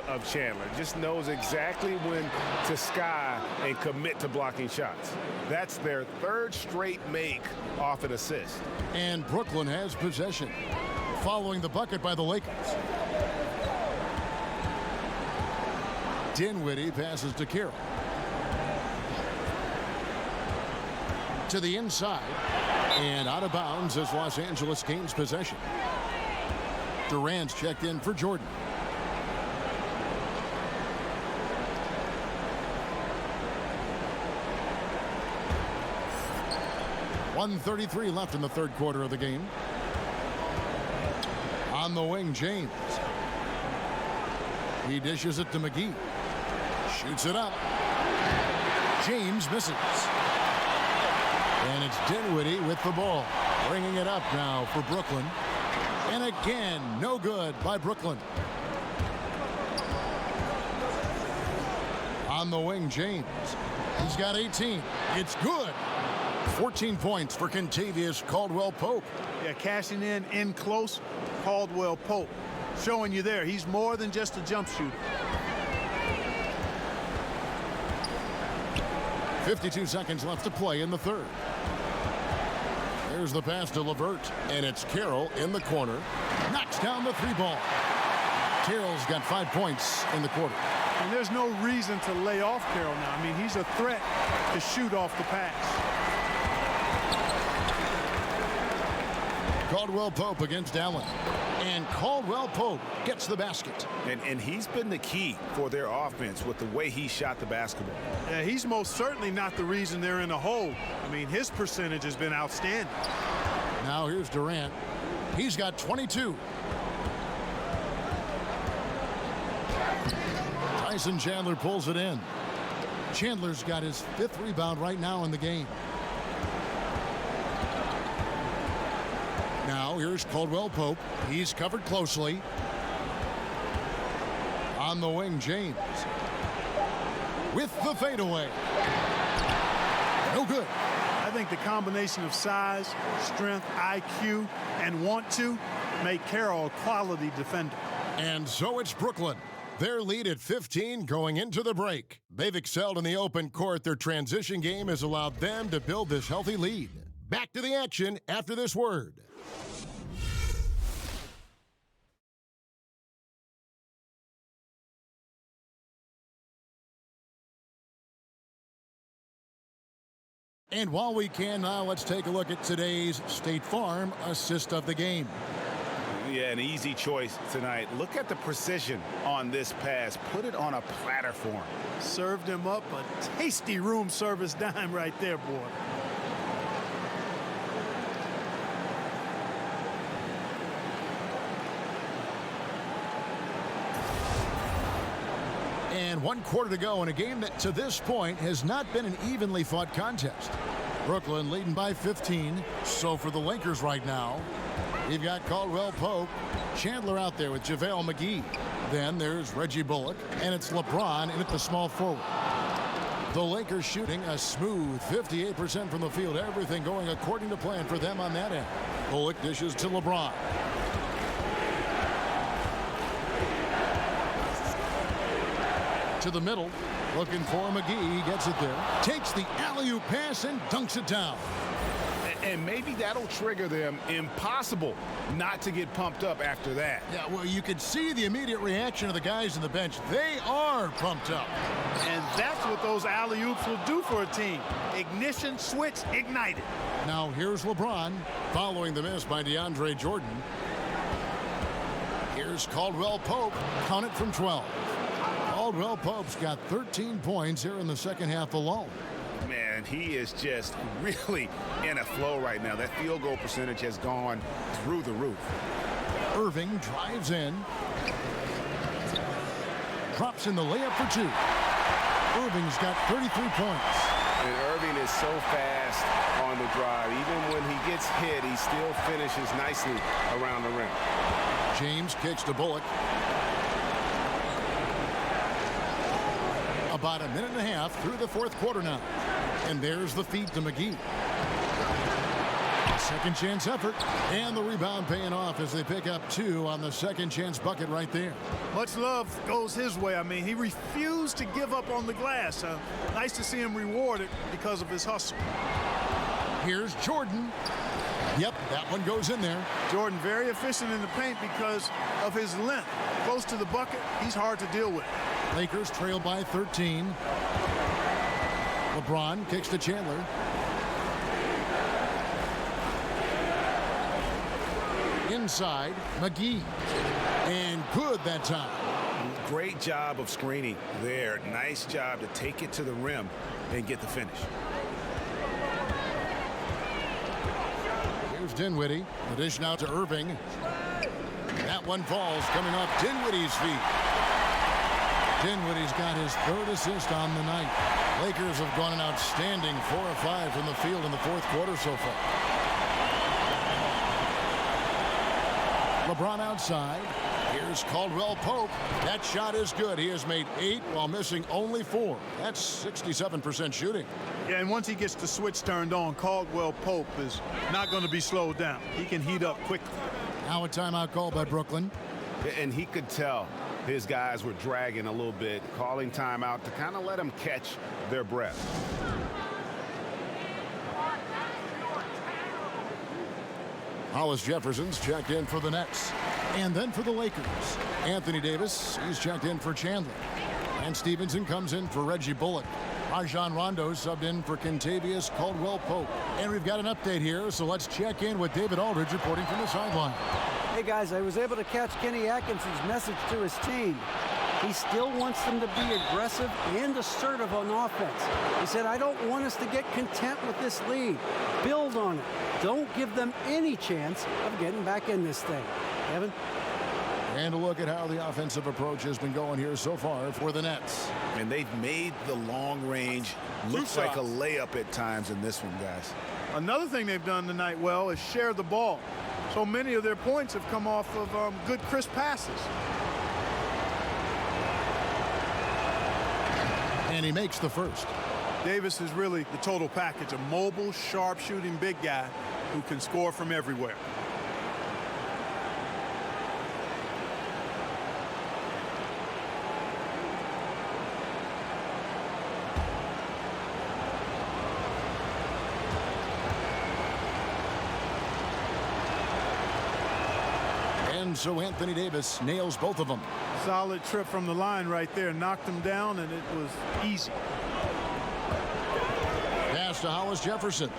of Chandler? Just knows exactly when to sky and commit to blocking shots. That's their 3rd straight make off an assist. And Brooklyn has possession. Following the bucket by the Lakers. Dinwiddie passes to Carroll. To the inside. And out of bounds as Los Angeles gains possession. Durant's checked in for Jordan. .133 left in the 3rd quarter of the game. On the wing, James. He dishes it to McGee. Shoots it up. James misses. And it's Dinwiddie with the ball. Bringing it up now for Brooklyn. And again, no good by Brooklyn. On the wing, James. He's got 18. It's good. 14 points for Kentavious Caldwell-Pope. Yeah, cashing in close, Caldwell-Pope. Showing you there, he's more than just a jump shooter. 52 seconds left to play in the third. There's the pass to LeVert, and it's Carroll in the corner. Knocks down the three ball. Carroll's got 5 points in the quarter. And there's no reason to lay off Carroll now. I mean, he's a threat to shoot off the pass. Caldwell-Pope against Allen. And Caldwell-Pope gets the basket. And he's been the key for their offense with the way he shot the basketball. Yeah, he's most certainly not the reason they're in a hole. I mean, his percentage has been outstanding. Now here's Durant. He's got 22. Tyson Chandler pulls it in. Chandler's got his 5th rebound right now in the game. Now here's Caldwell-Pope. He's covered closely. On the wing, James. With the fadeaway. No good. I think the combination of size, strength, IQ, and want to make Carroll a quality defender. And so it's Brooklyn. Their lead at 15 going into the break. They've excelled in the open court. Their transition game has allowed them to build this healthy lead. Back to the action after this word. And while we can now, let's take a look at today's State Farm assist of the game. Yeah, an easy choice tonight. Look at the precision on this pass. Put it on a platter for him. Served him up a tasty room service dime right there, boy. And 1 quarter to go in a game that to this point has not been an evenly fought contest. Brooklyn leading by 15. So for the Lakers right now, you've got Caldwell-Pope, Chandler out there with JaVale McGee. Then there's Reggie Bullock, and it's LeBron in at the small forward. The Lakers shooting a smooth 58% from the field. Everything going according to plan for them on that end. Bullock dishes to LeBron. To the middle, looking for McGee. He gets it there. Takes the alley-oop pass and dunks it down. And maybe that'll trigger them. Impossible not to get pumped up after that. Yeah, well, you could see the immediate reaction of the guys on the bench. They are pumped up. And that's what those alley-oops will do for a team. Ignition, switch, ignited. Now here's LeBron following the miss by DeAndre Jordan. Here's Caldwell-Pope. Count it from 12. Caldwell-Pope's got 13 points here in the second half alone. Man, he is just really in a flow right now. That field goal percentage has gone through the roof. Irving drives in. Drops in the layup for 2. Irving's got 33 points. And Irving is so fast on the drive. Even when he gets hit, he still finishes nicely around the rim. James kicks to Bullock. About a minute and a half through the fourth quarter now. And there's the feed to McGee. Second chance effort. And the rebound paying off as they pick up 2 on the second chance bucket right there. Much love goes his way. I mean, he refused to give up on the glass. Nice to see him rewarded because of his hustle. Here's Jordan. Yep, that one goes in there. Jordan very efficient in the paint because of his length. Close to the bucket, he's hard to deal with. Lakers trail by 13. LeBron kicks to Chandler. Inside, McGee. And good that time. Great job of screening there. Nice job to take it to the rim and get the finish. Here's Dinwiddie. The dish now to Irving. That one falls coming off Dinwiddie's feet. Dinwiddie's got his 3rd assist on the night. Lakers have gone an outstanding 4 of 5 from the field in the fourth quarter so far. LeBron outside. Here's Here's Caldwell Pope. That shot is good. He has made 8 while missing only 4. That's 67% shooting. Yeah, and once he gets the switch turned on, Caldwell Pope is not going to be slowed down. He can heat up quickly. Now a timeout called by Brooklyn. And he could tell his guys were dragging a little bit, calling timeout to kind of let them catch their breath. Hollis Jefferson's checked in for the Nets. And then for the Lakers, Anthony Davis, he's checked in for Chandler. And Stevenson comes in for Reggie Bullock. Rajon Rondo subbed in for Kentavious Caldwell-Pope. And we've got an update here, so let's check in with David Aldridge reporting from the sideline. Hey guys, I was able to catch Kenny Atkinson's message to his team. He still wants them to be aggressive and assertive on offense. He said, I don't want us to get content with this lead. Build on it. Don't give them any chance of getting back in this thing. Evan? And a look at how the offensive approach has been going here so far for the Nets. And they've made the long range look like a layup at times in this one, guys. Another thing they've done tonight well is share the ball. So many of their points have come off of good, crisp passes. And he makes the first. Davis is really the total package, a mobile, sharp-shooting big guy who can score from everywhere. And so Anthony Davis nails both of them. Solid trip from the line right there. Knocked him down, and it was easy. Pass to Hollis Jefferson.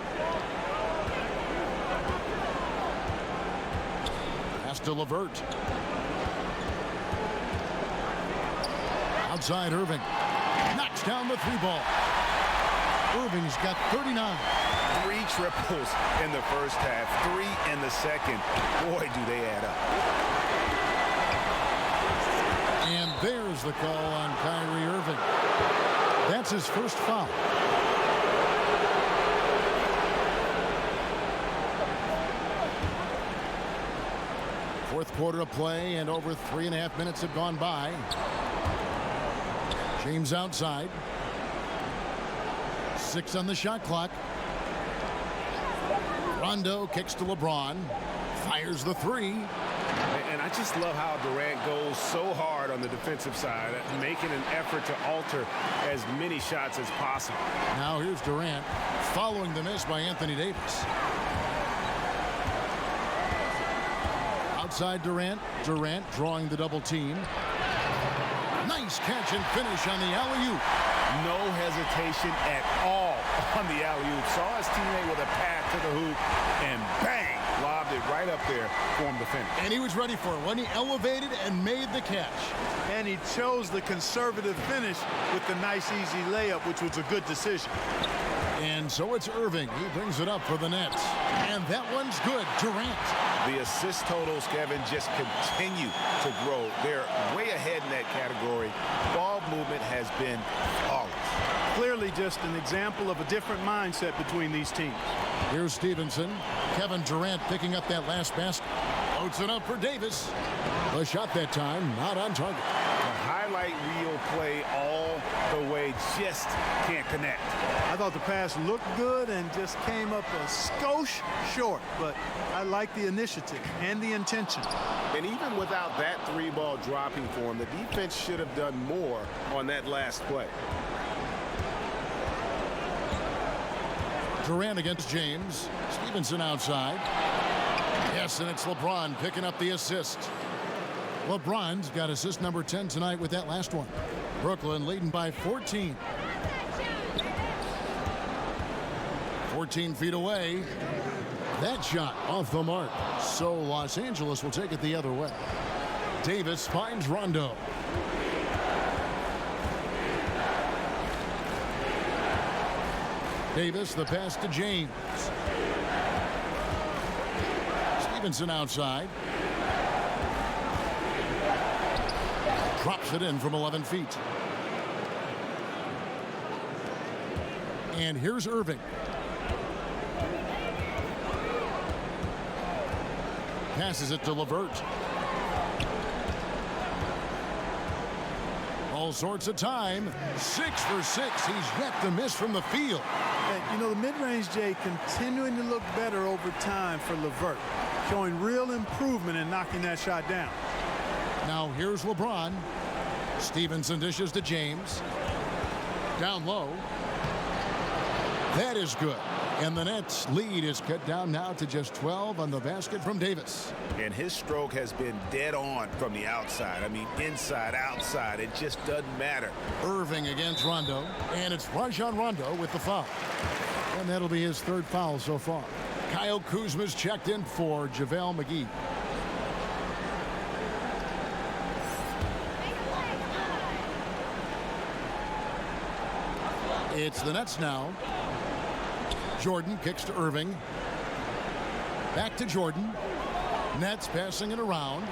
Pass to LeVert. Outside Irving. Knocks down the 3-ball. Irving's got 39. 3 triples in the first half, 3 in the second. Boy, do they add up. And there's the call on Kyrie Irving. That's his first foul. Fourth quarter of play, and over 3.5 minutes have gone by. James outside. 6 on the shot clock. Rondo kicks to LeBron. Fires the 3. And I just love how Durant goes so hard on the defensive side, making an effort to alter as many shots as possible. Now here's Durant following the miss by Anthony Davis. Outside Durant. Durant drawing the double team. Nice catch and finish on the alley-oop. No hesitation at all on the alley-oop. Saw his teammate with a pass to the hoop, and bang, lobbed it right up there for him to finish. And he was ready for it when he elevated and made the catch. And he chose the conservative finish with the nice, easy layup, which was a good decision. And so it's Irving. He brings it up for the Nets. And that one's good. Durant. The assist totals, Kevin, just continue to grow. They're way ahead in that category. Ball movement has been flawless. Clearly just an example of a different mindset between these teams. Here's Stevenson. Kevin Durant picking up that last basket. Loads it up for Davis. The shot that time not on target. The highlight reel play all the way, just can't connect. I thought the pass looked good and just came up a skosh short, but I like the initiative and the intention. And even without that 3-ball dropping for him, the defense should have done more on that last play. Durant against James. Stevenson outside. Yes, and it's LeBron picking up the assist. LeBron's got assist number 10 tonight with that last one. Brooklyn leading by 14. 14 feet away. That shot off the mark. So Los Angeles will take it the other way. Davis finds Rondo. Davis, the pass to James. Stevenson outside. Drops it in from 11 feet. And here's Irving. Passes it to LeVert. All sorts of time. 6 for 6. He's yet to miss from the field. You know, the mid-range, Jay, continuing to look better over time for LeVert, showing real improvement in knocking that shot down. Now here's LeBron. Stevenson dishes to James. Down low. That is good. And the Nets lead is cut down now to just 12 on the basket from Davis. And his stroke has been dead on from the outside. I mean, inside, outside, it just doesn't matter. Irving against Rondo. And it's Rajon Rondo with the foul. And that'll be his third foul so far. Kyle Kuzma's checked in for JaVale McGee. It's the Nets now. Jordan kicks to Irving. Back to Jordan. Nets passing it around.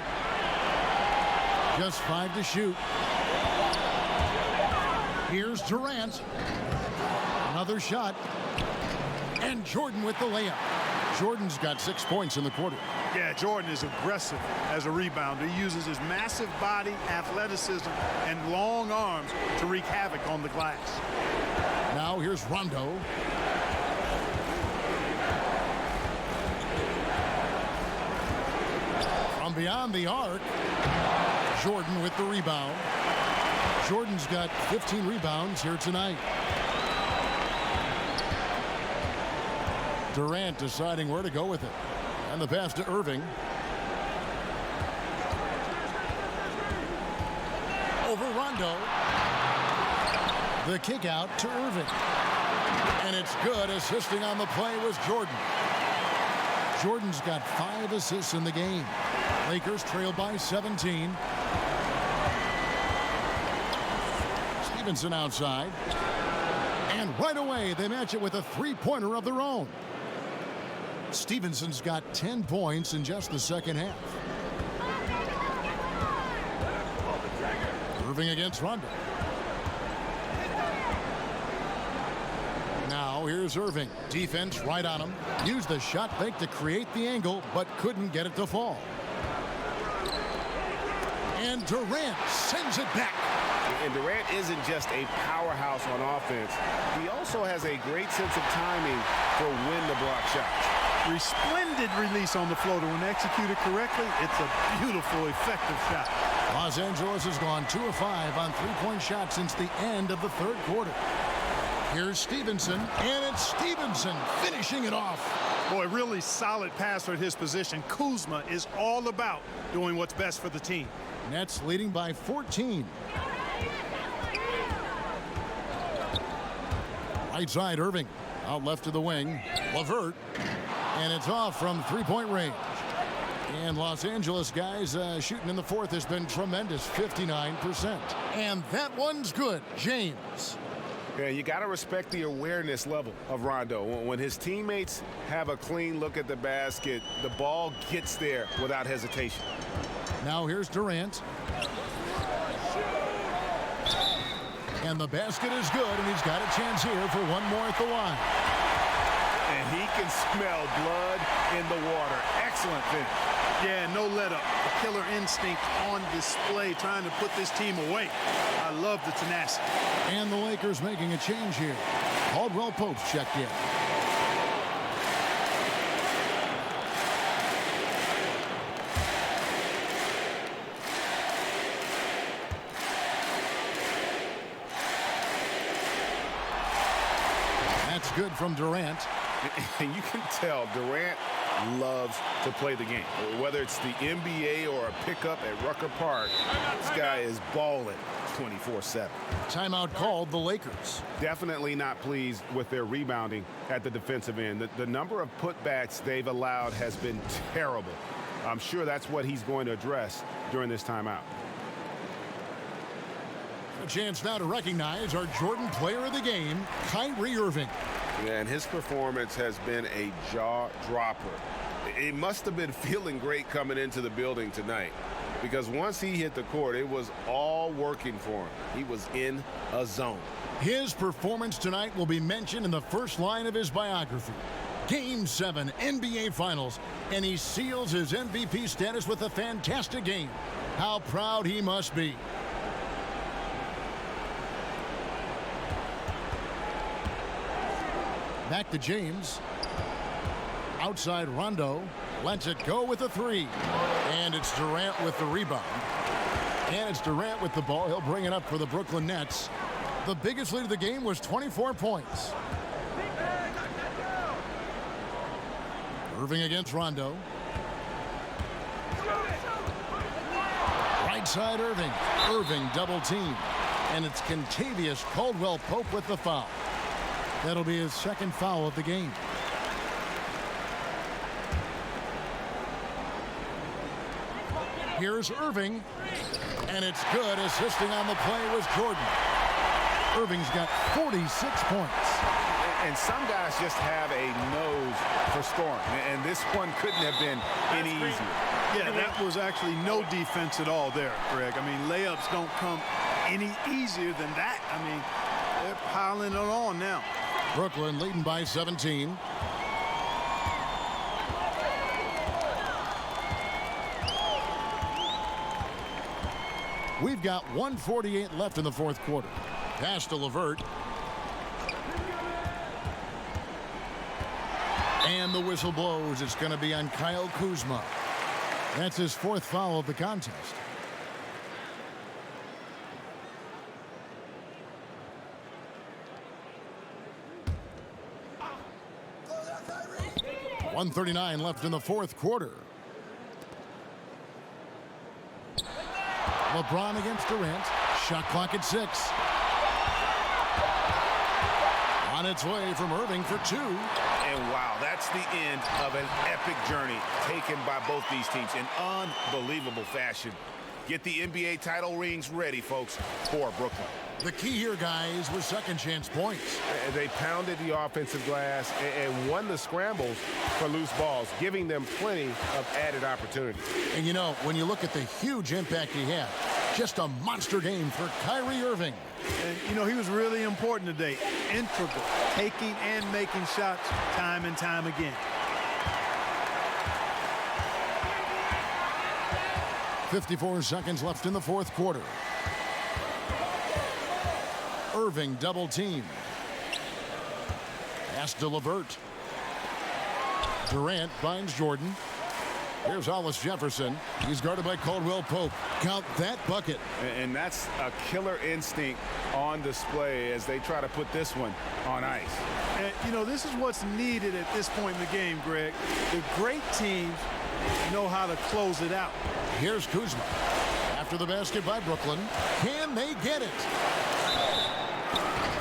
Just 5 to shoot. Here's Durant. Another shot. And Jordan with the layup. Jordan's got 6 points in the quarter. Yeah, Jordan is aggressive as a rebounder. He uses his massive body, athleticism, and long arms to wreak havoc on the glass. Now here's Rondo. From beyond the arc, Jordan with the rebound. Jordan's got 15 rebounds here tonight. Durant deciding where to go with it. And the pass to Irving. Over Rondo. The kick out to Irving. And it's good. Assisting on the play was Jordan. Jordan's got 5 assists in the game. Lakers trail by 17. Stevenson outside. And right away, they match it with a three-pointer of their own. Stevenson's got 10 points in just the second half. Irving against Rondo. Now here's Irving. Defense right on him. Used the shot fake to create the angle, but couldn't get it to fall. And Durant sends it back. And Durant isn't just a powerhouse on offense. He also has a great sense of timing for when to block shots. Resplendent release on the floater. When executed correctly, it's a beautiful, effective shot. Los Angeles has gone 2 of 5 on three-point shots since the end of the third quarter. Here's Stevenson, and it's Stevenson finishing it off. Boy, really solid passer at his position. Kuzma is all about doing what's best for the team. Nets leading by 14. Right side, Irving. Out left to the wing. LeVert. And it's off from three-point range. And Los Angeles guys shooting in the fourth has been tremendous, 59%. And that one's good. James. Yeah, you got to respect the awareness level of Rondo. When his teammates have a clean look at the basket, the ball gets there without hesitation. Now here's Durant. And the basket is good, and he's got a chance here for one more at the line. And he can smell blood in the water. Excellent finish. Yeah, no let up. The killer instinct on display, trying to put this team away. I love the tenacity. And the Lakers making a change here. Caldwell Pope's checked in. That's good from Durant. And you can tell Durant loves to play the game. Whether it's the NBA or a pickup at Rucker Park, this guy is balling 24/7. Timeout called the Lakers. Definitely not pleased with their rebounding at the defensive end. The number of putbacks they've allowed has been terrible. I'm sure that's what he's going to address during this timeout. A chance now to recognize our Jordan player of the game, Kyrie Irving. Yeah, and his performance has been a jaw-dropper. He must have been feeling great coming into the building tonight, because once he hit the court, it was all working for him. He was in a zone. His performance tonight will be mentioned in the first line of his biography. Game 7 NBA Finals, and he seals his MVP status with a fantastic game. How proud he must be. Back to James. Outside Rondo. Lets it go with a three. And it's Durant with the rebound. And it's Durant with the ball. He'll bring it up for the Brooklyn Nets. The biggest lead of the game was 24 points. Irving against Rondo. Right side Irving. Irving double team. And it's Kentavious Caldwell-Pope with the foul. That'll be his second foul of the game. Here's Irving. And it's good. Assisting on the play was Jordan. Irving's got 46 points. And some guys just have a nose for scoring. And this one couldn't have been any easier. Yeah, that was actually no defense at all there, Greg. I mean, layups don't come any easier than that. I mean, they're piling it on now. Brooklyn leading by 17. We've got 1:48 left in the fourth quarter. Pass to LeVert. And the whistle blows. It's going to be on Kyle Kuzma. That's his fourth foul of the contest. .139 left in the fourth quarter. LeBron against Durant. Shot clock at 6. On its way from Irving for 2. And wow, that's the end of an epic journey taken by both these teams in unbelievable fashion. Get the NBA title rings ready, folks, for Brooklyn. The key here, guys, was second chance points. They pounded the offensive glass and won the scrambles for loose balls, giving them plenty of added opportunity. And, you know, when you look at the huge impact he had, just a monster game for Kyrie Irving. And, you know, he was really important today. Integral, taking and making shots time and time again. 54 seconds left in the fourth quarter. Irving double team. Pass to LeVert. Durant finds Jordan. Here's Hollis Jefferson. He's guarded by Caldwell-Pope. Count that bucket. And that's a killer instinct on display as they try to put this one on ice. And, you know, this is what's needed at this point in the game, Greg. The great teams know how to close it out. Here's Kuzma. After the basket by Brooklyn. Can they get it?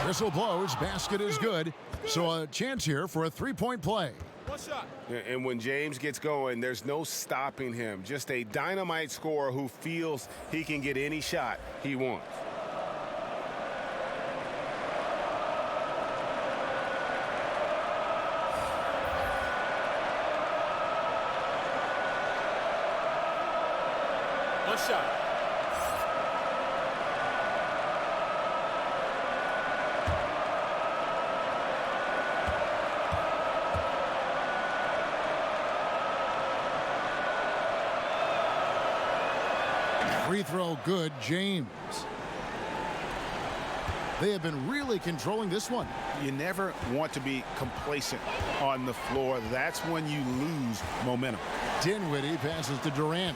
Whistle blows. Basket is good. So a chance here for a three-point play. One shot. And when James gets going, there's no stopping him. Just a dynamite scorer who feels he can get any shot he wants. One shot. Free throw good, James. They have been really controlling this one. You never want to be complacent on the floor. That's when you lose momentum. Dinwiddie passes to Durant.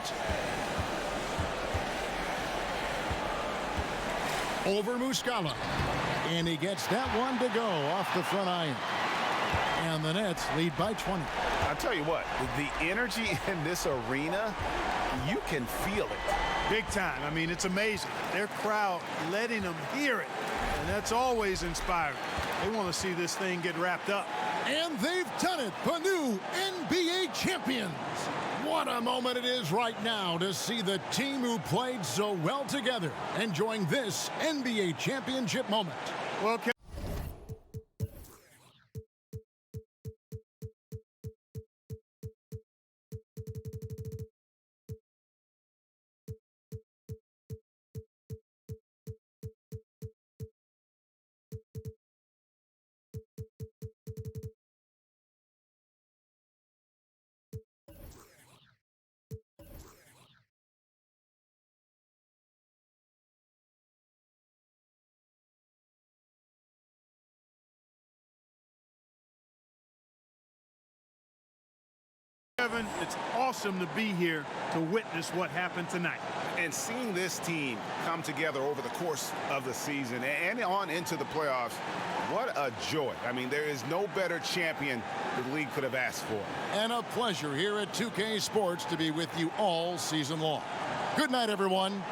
Over Muscala. And he gets that one to go off the front iron. And the Nets lead by 20. I'll tell you what, the energy in this arena, you can feel it. Big time. I mean, it's amazing. Their crowd letting them hear it. And that's always inspiring. They want to see this thing get wrapped up. And they've done it. The new NBA champions. What a moment it is right now to see the team who played so well together enjoying this NBA championship moment. Well, 7. It's awesome to be here to witness what happened tonight. And seeing this team come together over the course of the season and on into the playoffs, what a joy. I mean, there is no better champion the league could have asked for. And a pleasure here at 2K Sports to be with you all season long. Good night, everyone.